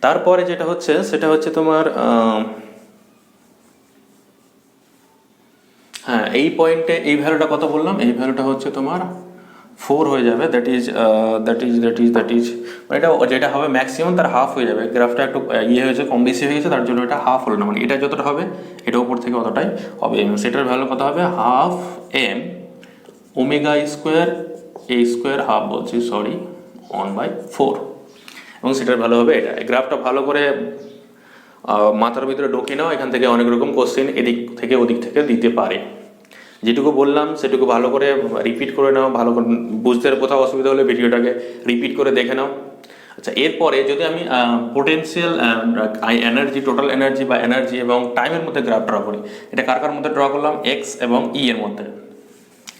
Speaker 1: তারপরে যেটা হচ্ছে সেটা হচ্ছে তোমার হ্যাঁ, এই পয়েন্টে এই ভ্যালুটা কত বললাম, এই ভ্যালুটা হচ্ছে তোমার 4 হয়ে যাবে, দ্যাট ইজ মানে এটা যেটা হবে ম্যাক্সিমাম তার হাফ হয়ে যাবে। গ্রাফটা একটু ইয়ে হয়েছে, কম বেশি হয়ে গেছে, তার জন্য এটা হাফ হলো না, মানে এটা যতটা হবে এটা উপর থেকে অতটাই হবে, এবং সেটার ভ্যালু কত হবে, half M omega square a square half বলছি, সরি, 1/4, এবং সেটার ভ্যালু হবে এটা। এই গ্রাফটা ভালো করে মাথার ভিতরে ঢুকে নাও, এখান থেকে অনেক রকম কোশ্চেন এদিক থেকে ওদিক থেকে দিতে পারে। যেটুকু বললাম সেটুকু ভালো করে রিপিট করে নাও, ভালো করে বুঝতে কোথাও অসুবিধা হলে ভিডিওটাকে রিপিট করে দেখে নাও। আচ্ছা, এরপরে যদি আমি পোটেনশিয়াল এনার্জি, টোটাল এনার্জি বা এনার্জি এবং টাইমের মধ্যে গ্রাফ ড্র করি, এটা কার কার মধ্যে ড্র করলাম, এক্স এবং ই এর মধ্যে,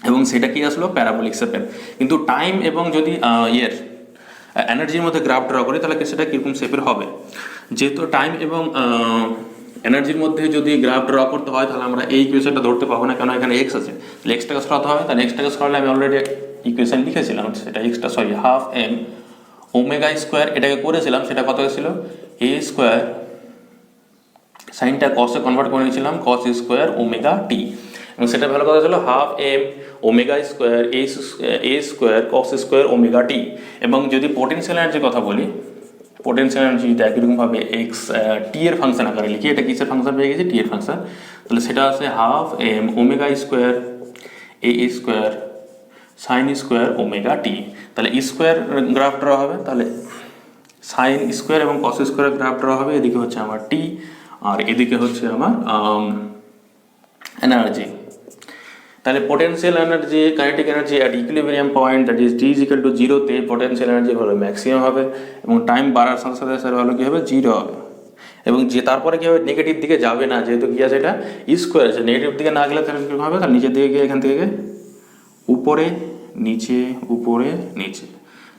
Speaker 1: এবং সেটা কি আসলো, প্যারাবোলিক শেপের। কিন্তু টাইম এবং যদি ইয়ের এনার্জির মধ্যে গ্রাফ ড্র করি তাহলে সেটা কীরকম শেপের হবে। যেহেতু টাইম এবং এনার্জির মধ্যে যদি গ্রাফ ড্র করতে হয় তাহলে আমরা এই ইকুয়েশনটা ধরতে পাবো না, কেন এখানে এক্স আছে, তাহলে এক্সটাকে সরাতে হবে। তাহলে এক্সটাকে সরালে আমি অলরেডি ইকুয়েশন লিখেছিলাম, সেটা এক্সটা sorry half M omega square, এটাকে করেছিলাম, সেটা কত হয়েছিল, এ স্কোয়ার, সাইনটা কসে কনভার্ট করে নিয়েছিলাম, কস স্কোয়ার ওমেগা টি, এবং সেটা ভালো কথা ছিল half M omega square a square cos square omega টি। এবং যদি পোটেনশিয়াল এনার্জির কথা বলি, পোটেনশিয়াল এনার্জি যদি একইরকমভাবে এক্স টি এর ফাংশন আকারে লিখি, এটা কিসের ফাংশন পেয়ে গেছি, টি এর ফাংশন, তাহলে সেটা আছে half M omega square a square sine square omega t. তাহলে স্কোয়ার গ্রাফ ড্র হবে, তাহলে সাইন স্কোয়ার এবং কস স্কোয়ার গ্রাফ ড্র হবে, এদিকে হচ্ছে আমার টি আর এদিকে হচ্ছে আমার এনার্জি। তাহলে potential energy, kinetic energy at equilibrium point, that is T is equal two জিরোতে পোটেনশিয়াল এনার্জি হলো ম্যাক্সিমাম হবে, এবং টাইম বাড়ার সাথে সাথে সেটা হলো কী হবে, জিরো হবে, এবং যে তারপরে কী হবে, নেগেটিভ দিকে যাবে না, যেহেতু কী আছে এটা স্কোয়ার আছে, নেগেটিভ দিকে না গেলে তাহলে কীরকম হবে, তার নিচের দিকে গিয়ে এখান থেকে উপরে নিচে উপরে নিচে।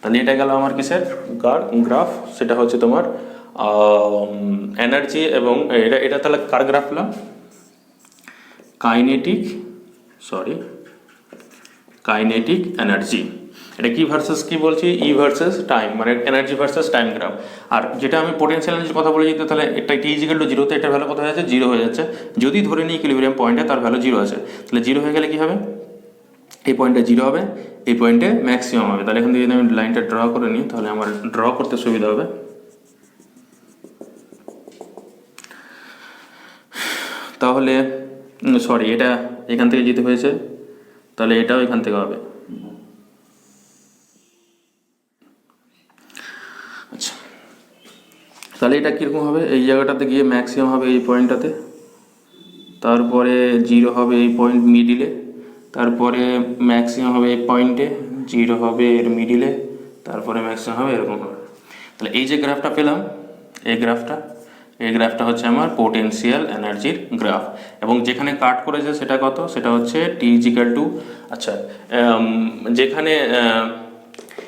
Speaker 1: তাহলে এটা গেল আমার কিসের গ্রাফ, সেটা হচ্ছে তোমার এনার্জি, এবং এটা তাহলে কার গ্রাফ পেলাম, কাইনেটিক এনার্জি। এটা কি ভার্সেস কি বলছি, ই ভার্সেস টাইম, মানে এনার্জি ভার্সেস টাইম গ্রাফ। আর যেটা আমি পোটেনশিয়াল এনার্জির কথা বলে যেতে, তাহলে এটা টি ইজ ইকুয়াল টু জিরোতে এটার ভ্যালু কত হয়ে যাচ্ছে, জিরো হয়ে যাচ্ছে। যদি ধরে নিই ইকুইলিব্রিয়াম পয়েন্টে তার ভ্যালু জিরো আছে, তাহলে জিরো হয়ে গেলে কি হবে, এই পয়েন্টে জিরো হবে, এই পয়েন্টে ম্যাক্সিমাম হবে। তাহলে এখান থেকে যদি আমি লাইনটা ড্র করে নিই তাহলে আমার ড্র করতে সুবিধা হবে। তাহলে সরি, এটা এখান থেকে যেতে হয়েছে, তাহলে এটাও এখান থেকে হবে। আচ্ছা, তাহলে এটা কীরকম হবে, এই জায়গাটাতে গিয়ে ম্যাক্সিমাম হবে এই পয়েন্টটাতে, তারপরে জিরো হবে এই পয়েন্ট মিডিলে, তারপরে ম্যাক্সিমাম হবে এই পয়েন্টে, জিরো হবে এর মিডিলে, তারপরে ম্যাক্সিমাম হবে এরকম হবে। তাহলে এই যে গ্রাফটা পেলাম, এই গ্রাফটা হচ্ছে আমার পোটেনশিয়াল এনার্জির গ্রাফ, এবং যেখানে কাট করেছে সেটা কত, সেটা হচ্ছে টি ইজ ইকুয়াল টু, আচ্ছা যেখানে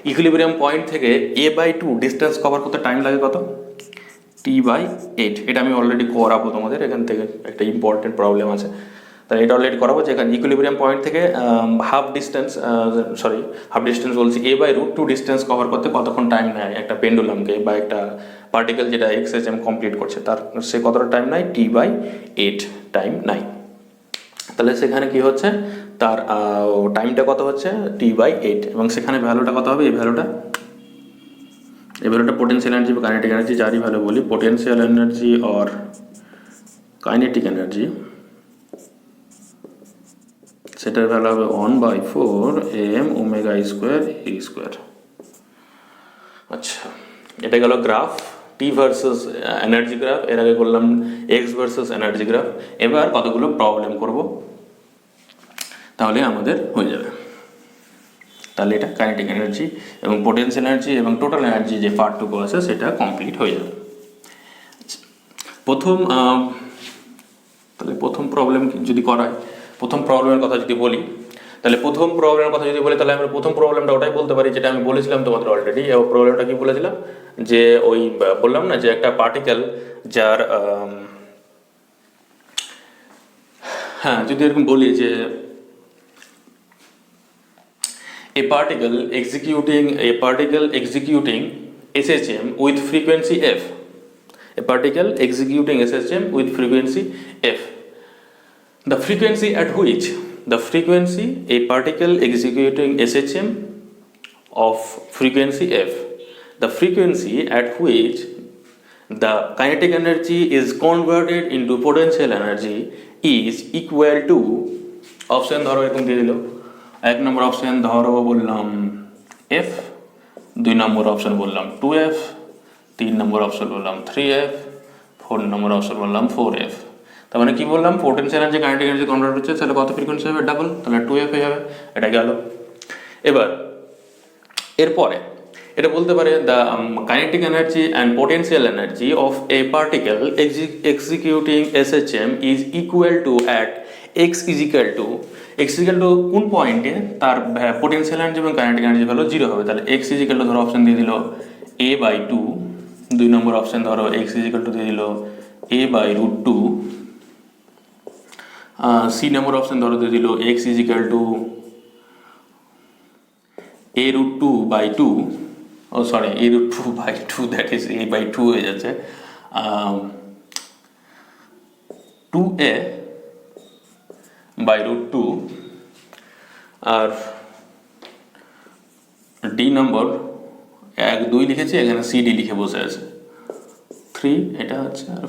Speaker 1: ইকুইলিব্রিয়াম পয়েন্ট থেকে a/2 ডিস্টেন্স কভার করতে টাইম লাগে কত, t/8। এটা আমি অলরেডি করাবো তোমাদের, এখান থেকে একটা ইম্পর্টেন্ট প্রবলেম আছে, তাই এটা অলরেডি করাবো। যেখানে ইকুইলিব্রিয়াম পয়েন্ট থেকে হাফ ডিস্টেন্স বলছি a/2 ডিস্টেন্স কভার করতে কতক্ষণ টাইম নেয় একটা পেন্ডুলামকে বা একটা পার্টিকেল যেটা এক্সএসএম কমপ্লিট করছে, তার সে কতটা টাইম নেয়, t/8 টাইম নেয়। তাহলে সেখানে কি হচ্ছে, তার টাইমটা কত হচ্ছে, t/8, এবং সেখানে ভ্যালুটা কত হবে, এই ভ্যালুটা এই ভ্যালুটা পোটেনশিয়াল এনার্জি বা কাইনেটিক এনার্জি যারই ভ্যালু বলি, potential energy or kinetic energy, সেটার ভ্যালু হবে 1/4 m omega square a square. আচ্ছা, এটা গেল গ্রাফ টি ভার্সেস এনার্জি গ্রাফ, এর আগে করলাম এক্স ভার্সেস এনার্জি গ্রাফ। এবার কতগুলো প্রবলেম করব, তাহলে আমাদের হয়ে যাবে। তাহলে এটা কাইনেটিক এনার্জি এবং পোটেনশিয়াল এনার্জি এবং টোটাল এনার্জি যে পার্টটুকু আছে সেটা কমপ্লিট হয়ে যাবে। তাহলে প্রথম প্রবলেম যদি করায়, প্রথম প্রবলেমের কথা যদি বলি, তাহলে তাহলে আমরা প্রথম প্রবলেমটা ওটাই বলতে পারি যেটা আমি বলেছিলাম তোমাদের অলরেডি। এবং প্রবলেমটা কি বলেছিলাম, যে ওই বললাম না যে একটা পার্টিকেল যার হ্যাঁ, যদি এরকম বলি যে a particle executing SHM with frequency f, a particle executing SHM with frequency f, the frequency at which a particle executing SHM of frequency f, the frequency at which the kinetic energy is converted into potential energy is equal to, option ধরো এরকম দিয়ে দিল, এক নম্বর option ধরো বললাম F, দুই নম্বর option বললাম 2f, তিন নম্বর অপশন বললাম 3f, ফোর নম্বর অপশন বললাম 4f। তার মানে কি বললাম, potential energy kinetic energy convert হচ্ছে, তাহলে কত ফ্রিকোয়েন্সি হবে, ডাবল, তাহলে 2f হয়ে যাবে। এটা গেল। এবার এরপরে এটা বলতে পারে the kinetic energy and potential energy of a particle executing SHM is equal to at x is equal to কোন পয়েন্টে তার পোটেনশিয়াল এনার্জি এবং কাইনেটিক এনার্জি ভ্যালু 0 হবে। তাহলে এক্স ইজিক্যাল টু ধরো অপশন দিয়ে দিল a/2, দুই নম্বর অপশন ধরো এক্স ইজিক্যাল টু দিয়ে দিল a/√2, সি নম্বর অপশন ধরো দিয়ে দিল x is equal to a√2/2, a√2/2, that is a/2 হয়ে যাচ্ছে, 2a/√2, আর ডি নম্বর 1, 2 লিখেছি, এখানে সিডি লিখে বসে আছে 3, এটা হচ্ছে, আর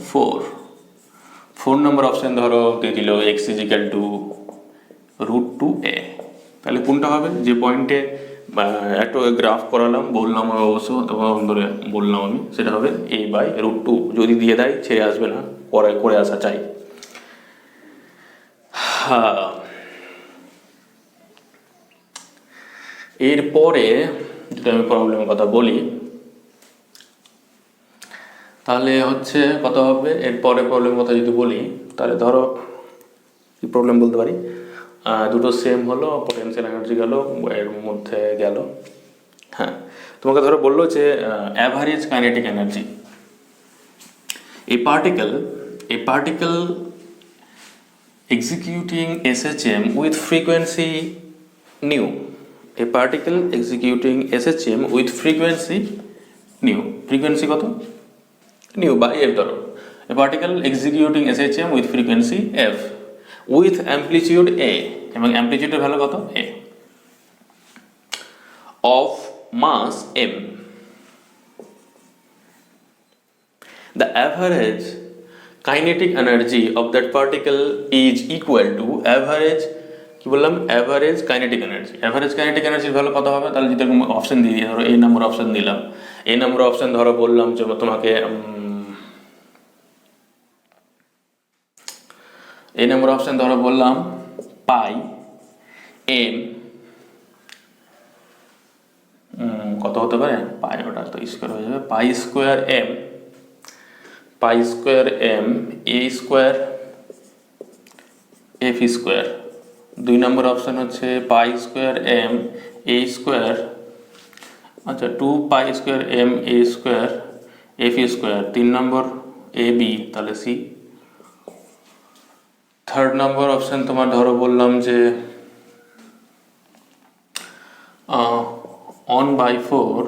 Speaker 1: 4 নম্বর অপশন ধরো দিয়ে দিল এক্স ইজিক্যাল টু √2a। তাহলে কোনটা হবে, যে পয়েন্টে একটু গ্রাফ করালাম, বললাম অবশ্য ধরে বললাম আমি, সেটা হবে a/√2। যদি দিয়ে দেয় ছেড়ে আসবে না, করে আসা চাই। হ্যাঁ, এরপরে যদি আমি প্রবলেমের কথা বলি, তাহলে হচ্ছে কত হবে, এরপরে প্রবলেমের কথা যদি বলি, তাহলে ধরো কি প্রবলেম বলতে পারি, দুটো সেম হলো, পোটেনশিয়াল এনার্জি গেল, এর মধ্যে গেল। হ্যাঁ, তোমাকে ধরো বললো যে average kinetic energy, A particle executing SHM with frequency nu, a particle executing SHM with frequency nu, frequency কত, nu by f ধরো, a particle executing SHM with frequency f with amplitude a, এবং amplitude এর value কত, a, of mass m, the average kinetic energy of that particle is equal to average, কি বললাম, average kinetic energy। average kinetic energy value কত হবে, তাহলে যদি এরকম অপশন দিয়ে দিই, ধরো এই নম্বর অপশন দিলাম, এই নম্বর অপশন ধরো বললাম যে তোমাকে এই নম্বর অপশন ধরো বললাম পাই এম, কত হতে পারে, পাই, ওটা তো স্কোয়ার হয়ে যাবে, পাই square m a square f square. দুই নম্বর অপশন হচ্ছে পাই স্কোয়ার এম এ স্কোয়ার, আচ্ছা 2 square m a square f square. তিন নম্বর এ বি, তাহলে সি। থার্ড নম্বর অপশন তোমার ধরো বললাম যে 1/4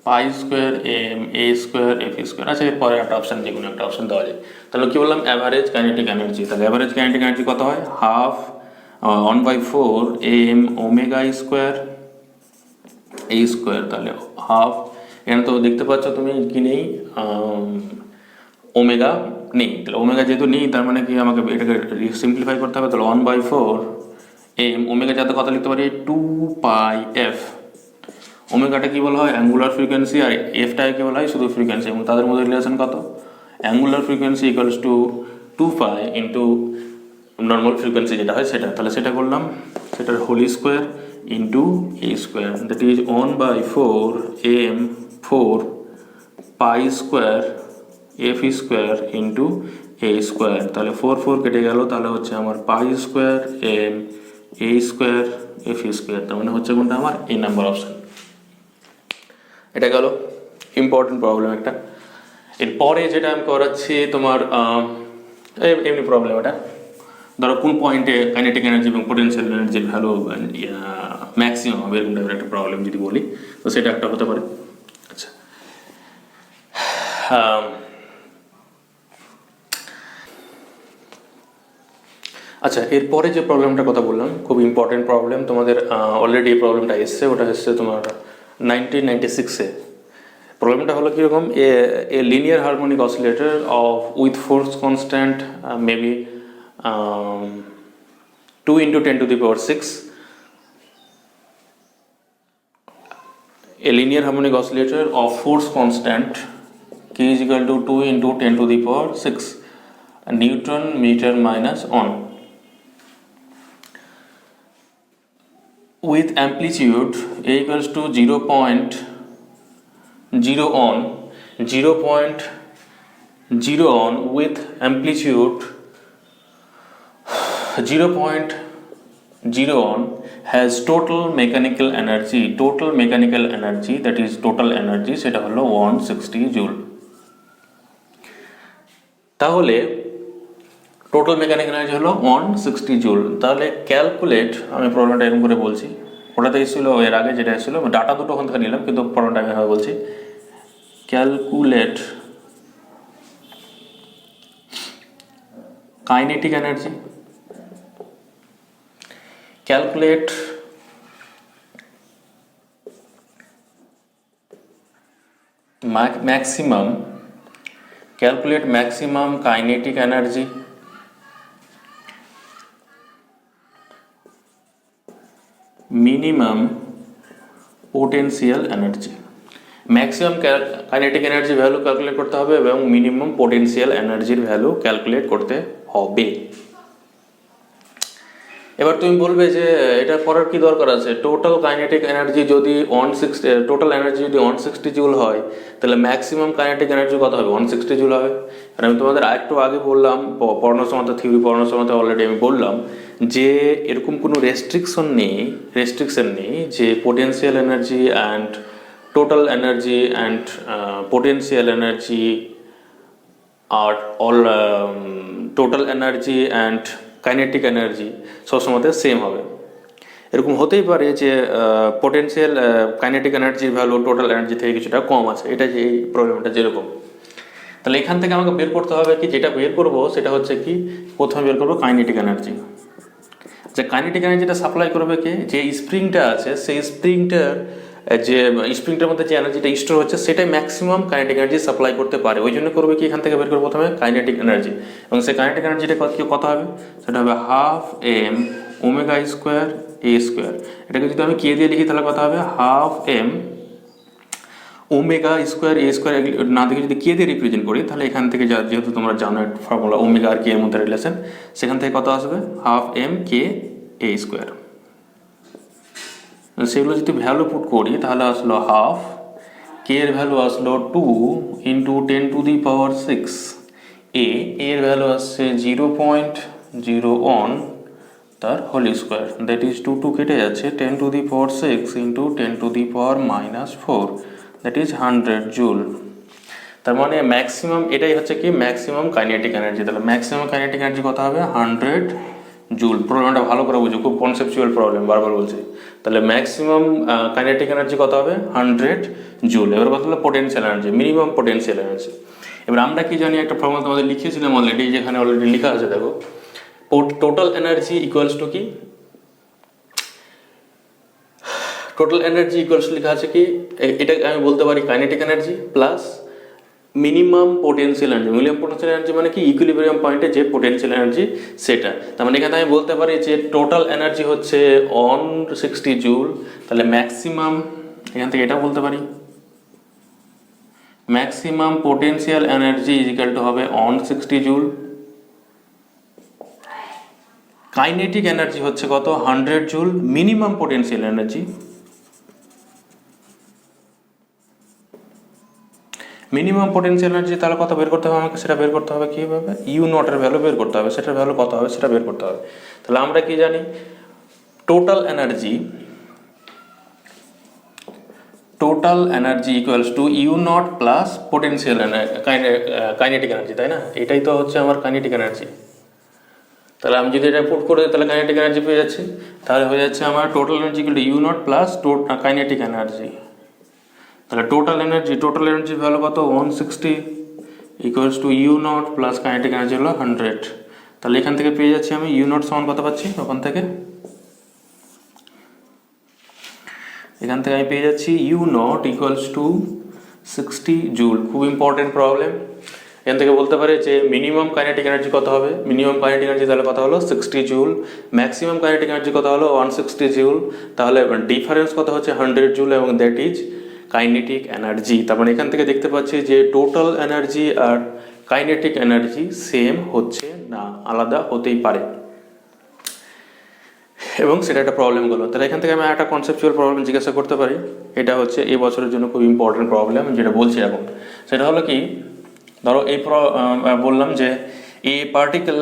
Speaker 1: pi square m a square f square. আচ্ছা, এরপরে একটা অপশন, যে কোনো একটা অপশন দেওয়া যায়। তাহলে কি বললাম, অ্যাভারেজ কাইনেটিক এনার্জি। তাহলে অ্যাভারেজ কাইনেটিক এনার্জি কত হয়, 1/4 m omega square a square, তাহলে হাফ এখানে তো দেখতে পাচ্ছ তুমি কি নেই, ওমেগা নেই। তাহলে ওমেগা যেহেতু নেই তার মানে কি আমাকে এটাকে সিম্পলিফাই করতে হবে। তাহলে 1/4 ওমেগা যাতে কথা লিখতে পারি 2πf। ওমেগাটা কি বলা হয়, অ্যাঙ্গুলার ফ্রিকোয়েন্সি, আর এফটাকে কি বলা হয় শুধু ফ্রিকোয়েন্সি, এবং তাদের মধ্যে রিলেশন কত, angular frequency equals to 2π into normal frequency যেটা হয় সেটা। তাহলে সেটা করলাম, সেটার whole square into a square, that is 1/4 pi square f square into a square. তাহলে 4 কেটে গেল, তাহলে হচ্ছে আমার pi square m a square f square. তার মানে হচ্ছে কোনটা আমার এই নাম্বার অপশান। এটা গেল ইম্পর্টেন্ট প্রবলেম একটা। এরপরে যেটা আমি করাচ্ছি তোমার এমনি প্রবলেম, এটা ধরো কোন পয়েন্টে কাইনেটিক এনার্জি এবং পোটেনশিয়াল এনার্জির ভ্যালু ম্যাক্সিমাম হবে, এরকম টাইপের একটা প্রবলেম যদি বলি, তো সেটা একটা হতে পারে। আচ্ছা, আচ্ছা এরপরে যে প্রবলেমটার কথা বললাম খুব ইম্পর্টেন্ট প্রবলেম, তোমাদের অলরেডি এই প্রবলেমটা এসছে, ওটা এসছে তোমার 1996-এ। প্রবলেমটা হলো কীরকম, a linear harmonic oscillator of with force constant maybe 2 × 10⁶, a linear harmonic oscillator of force constant k is equal to 2 × 10⁶ Newton meter minus on with amplitude a equals to 0.0 on with amplitude 0.0 on has total mechanical energy that is total energy সেটা হলো 160 joule. তাহলে total mechanical energy হলো 160 joule. তাহলে calculate, আমি প্রবলেমটা এরকম করে বলছি, ওটাতে এসেছিলো এর আগে যেটা এসেছিলো, ডাটা দুটো ওখান থেকে নিলাম কিন্তু প্রবলেমটা আমি এভাবে বলছি, calculate kinetic energy, calculate maximum kinetic energy minimum potential energy। Maximum kinetic energy value calculate করতে হবে এবং মিনিমাম পোটেনশিয়াল এনার্জির ভ্যালু ক্যালকুলেট করতে হবে। এবার তুমি বলবে যে এটা করার কি দরকার আছে, টোটাল কাইনেটিক এনার্জি যদি 160, টোটাল এনার্জি যদি 160 জুল হয় তাহলে ম্যাক্সিমাম কাইনেটিক এনার্জি কত হবে, 160 জুল হবে। আর আমি তোমাদের আরেকটু আগে বললাম, পড়ানোর সময় থিওরি পড়ানোর সময় অলরেডি আমি বললাম যে এরকম কোনো রেস্ট্রিকশন নেই যে potential energy and total energy and potential energy আর all total energy and kinetic energy সবসময় সেম হবে। এরকম হতেই পারে যে পোটেনশিয়াল কাইনেটিক এনার্জির ভ্যালু টোটাল এনার্জি থেকে কিছুটা কম আছে, এটা যে এই প্রবলেমটা যেরকম। তাহলে এখান থেকে আমাকে বের করতে হবে কি, যেটা বের করব সেটা হচ্ছে কি, প্রথমে বের করবো কাইনেটিক এনার্জি। যে কাইনেটিক এনার্জিটা সাপ্লাই করবে কে, যে স্প্রিংটা আছে সেই স্প্রিংটার মধ্যে যে এনার্জিটা স্টোর হচ্ছে সেটাই ম্যাক্সিমাম কাইনেটিক এনার্জি সাপ্লাই করতে পারে। ওই জন্য করবে কি, এখান থেকে বের করবো প্রথমে কাইনেটিক এনার্জি, এবং সেই কাইনেটিক এনার্জিটা কত হবে, সেটা হবে 1/2 ওমেগা স্কোয়ার এ স্কোয়ার। এটাকে যদি আমি কে দিয়ে লিখি তাহলে কত হবে, 1/2 ওমেগা স্কোয়ার এ স্কোয়ার না দেখে যদি কে দিয়ে রিপ্রেজেন্ট করি তাহলে এখান থেকে যেহেতু তোমরা জানো ফর্মুলা ওমেগা আর কে এর মধ্যে রিলেশন, সেখান থেকে কত আসবে 1/2 কে এ স্কোয়ার। সেগুলো যদি ভ্যালু পুট করি তাহলে আসলো 1/2, কে এর ভ্যালু আসলো 2 × 10⁶, এর ভ্যালু আসছে 0.01 তার হোল স্কোয়ার, দ্যাট ইজ 2 কেটে যাচ্ছে 10⁶ × 10⁻⁻4, দ্যাট ইজ 100 জুল। তার মানে ম্যাক্সিমাম, এটাই হচ্ছে কি ম্যাক্সিমাম কাইনেটিক এনার্জি। তাহলে ম্যাক্সিমাম কাইনেটিক এনার্জি কত হবে, 100 জুল। প্রবলেমটা ভালো করে বুঝো, খুব কনসেপচুয়াল প্রবলেম, বারবার বলছি। তাহলে ম্যাক্সিমাম কাইনেটিক এনার্জি কত হবে, 100 জুল। এবার কথা হলো potential energy, minimum potential energy. এবার আমরা কি জানি, একটা ফর্মুলা তোমাদের লিখিয়েছিলাম অলরেডি, যেখানে অলরেডি লেখা আছে দেখো, টোটাল এনার্জি ইকুয়ালস টু কি, টোটাল এনার্জি ইকুয়ালস লেখা আছে কি, এটা আমি বলতে পারি kinetic energy plus minimum potential energy. Minimum potential energy মানে কি, ইকুইলিব্রিয়াম পয়েন্টে যে পোটেনশিয়াল এনার্জি সেটা। তার মানে এখানে আমি বলতে পারি যে টোটাল এনার্জি হচ্ছে 160 জুল। তাহলে ম্যাক্সিমাম, এখান থেকে এটা বলতে পারি maximum potential energy is equal to হবে 160 জুল। কাইনেটিক এনার্জি হচ্ছে কত, 100 joule. Minimum potential energy, minimum potential energy তাহলে কত বের করতে হবে আমাকে, সেটা বের করতে হবে কীভাবে, ইউ নটের ভ্যালু বের করতে হবে, সেটার ভ্যালু কত হবে সেটা বের করতে হবে। তাহলে আমরা কি জানি, total energy equals to you not plus potential kinetic energy, তাই না? এটাই তো হচ্ছে আমার কাইনেটিক এনার্জি। তাহলে আমি যদি এটা পুট করে দিই তাহলে কাইনেটিক এনার্জি পেয়ে যাচ্ছি। তাহলে হয়ে যাচ্ছে আমার total energy equal to you not plus kinetic energy. তাহলে টোটাল এনার্জির ভ্যালু কত, 160 equals to you not plus kinetic energy হলো 100। তাহলে এখান থেকে পেয়ে যাচ্ছি আমি ইউ নট সমান কত পাচ্ছি, ওখান থেকে আমি পেয়ে যাচ্ছি you nought equals to 60 joule. খুব ইম্পর্টেন্ট প্রবলেম। এখান থেকে বলতে পারে যে মিনিমাম কাইনেটিক এনার্জি কত হবে, মিনিমাম কাইনেটিক এনার্জি তাহলে কত হলো 60 জুল, ম্যাক্সিমাম কাইনেটিক এনার্জি কত হলো 160 জুল। তাহলে ডিফারেন্স কত হচ্ছে 100 জুল, এবং দ্যাট ইজ কাইনেটিক এনার্জি। তার মানে এখান থেকে দেখতে পাচ্ছি যে টোটাল এনার্জি আর কাইনেটিক এনার্জি সেম হচ্ছে না, আলাদা হতেই পারে, এবং সেটা একটা প্রবলেম হলো। তাহলে এখান থেকে আমি একটা কনসেপচুয়াল প্রবলেম জিজ্ঞাসা করতে পারি, এটা হচ্ছে এই বছরের জন্য খুব ইম্পর্টেন্ট প্রবলেম যেটা বলছি এখন। সেটা হলো কি, ধরো এই বললাম যে এ পার্টিকেল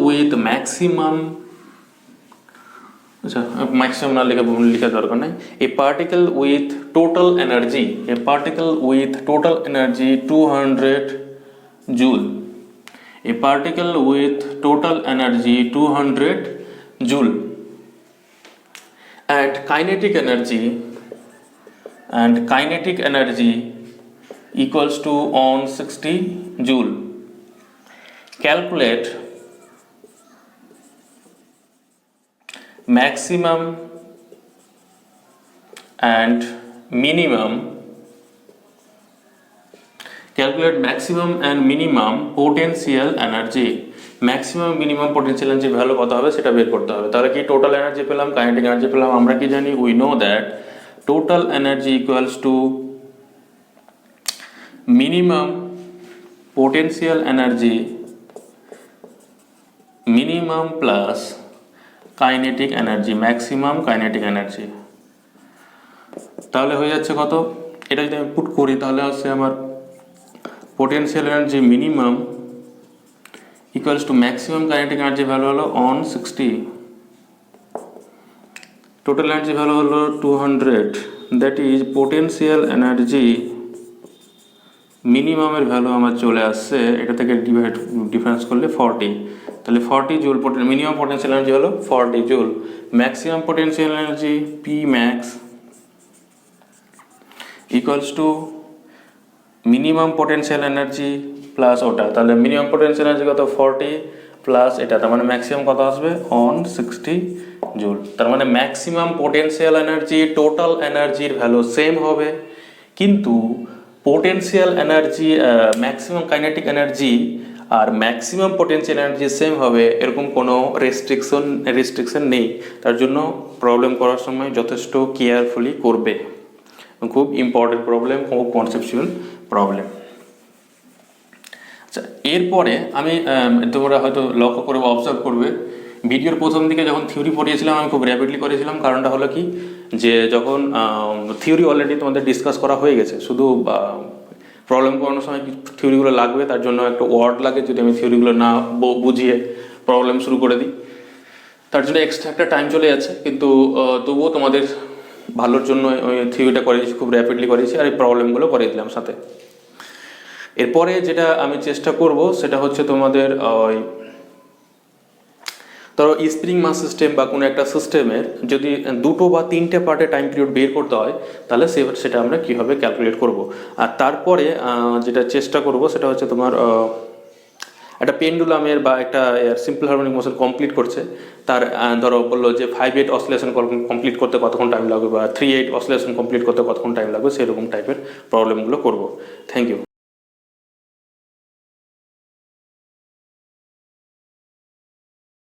Speaker 1: উইথ ম্যাক্সিমাম, আচ্ছা ম্যাক্সিমাম না লেখা দরকার নাই, a particle with total energy 200 joule, a particle with total energy 200 joule and kinetic energy equals to 160 joule. Calculate maximum and minimum potential energy, maximum minimum potential energy value কত হবে সেটা বের করতে হবে। তাহলে কি টোটাল এনার্জি পেলাম, kinetic energy পেলাম, আমরা কি জানি, we know that total energy equals two minimum potential energy plus kinetic energy, maximum kinetic energy. তাহলে হয়ে যাচ্ছে কত, এটা যদি আমি পুট করি তাহলে হচ্ছে আমার potential energy minimum equals to maximum kinetic energy value হলো 160, টোটাল এনার্জি ভ্যালু হলো 200, দ্যাট ইজ পোটেনশিয়াল এনার্জি মিনিমামের ভ্যালু আমার চলে আসছে, এটা থেকে ডিফারেন্স করলে 40, তাহলে 40 জুল। মিনিমাম পোটেনশিয়াল এনার্জি হলো 40 joule. Maximum potential energy P max equals to minimum potential energy plus ওটা, তাহলে মিনিমাম পোটেনশিয়াল এনার্জি কত 40 প্লাস এটা, তার মানে ম্যাক্সিমাম কত আসবে 160 জুল। তার মানে ম্যাক্সিমাম পোটেনশিয়াল এনার্জি টোটাল এনার্জির ভ্যালু সেম হবে, কিন্তু potential energy maximum kinetic energy আর ম্যাক্সিমাম পোটেনশিয়াল এনার্জি সেম হবে এরকম কোনো রেস্ট্রিকশন নেই। তার জন্য প্রবলেম করার সময় যথেষ্ট কেয়ারফুলি করবে। খুব ইম্পর্টেন্ট প্রবলেম, খুব কনসেপচুয়াল প্রবলেম। আচ্ছা, এরপরে আমি তোমরা হয়তো লক্ষ্য করে অবজার্ভ করবে, ভিডিওর প্রথম দিকে যখন থিওরি পড়িয়েছিলাম আমি খুব র্যাপিডলি করেছিলাম। কারণটা হলো কি, যে যখন থিওরি অলরেডি তোমাদের ডিসকাস করা হয়ে গেছে, শুধু প্রবলেম করানোর সময় কি থিওরিগুলো লাগবে, তার জন্য একটা ওয়ার্ড লাগে, যদি আমি থিওরিগুলো না বুঝিয়ে প্রবলেম শুরু করে দিই তার জন্য এক্সট্রা একটা টাইম চলে যাচ্ছে। কিন্তু তবুও তোমাদের ভালোর জন্য ওই থিওরিটা করেছি, খুব র্যাপিডলি করেছি, আর এই প্রবলেমগুলো করে দিলাম সাথে। এরপরে যেটা আমি চেষ্টা করব সেটা হচ্ছে তোমাদের ওই ধরো স্প্রিং মাস সিস্টেম বা কোনো একটা সিস্টেমের যদি 2টো বা 3টে পার্টে টাইম পিরিয়ড বের করতে হয় তাহলে সেটা আমরা কীভাবে ক্যালকুলেট করব। আর তারপরে যেটা চেষ্টা করব সেটা হচ্ছে তোমার একটা পেন্ডুলামের বা একটা সিম্পল হারমোনিক মোশন কমপ্লিট করছে, তার ধরো বললো যে 5/8 অসিলেশন কমপ্লিট করতে কতক্ষণ টাইম লাগবে বা 3/8 অসিলেশন কমপ্লিট করতে কতক্ষণ টাইম লাগবে, সেরকম টাইপের প্রবলেমগুলো করবো। Thank you.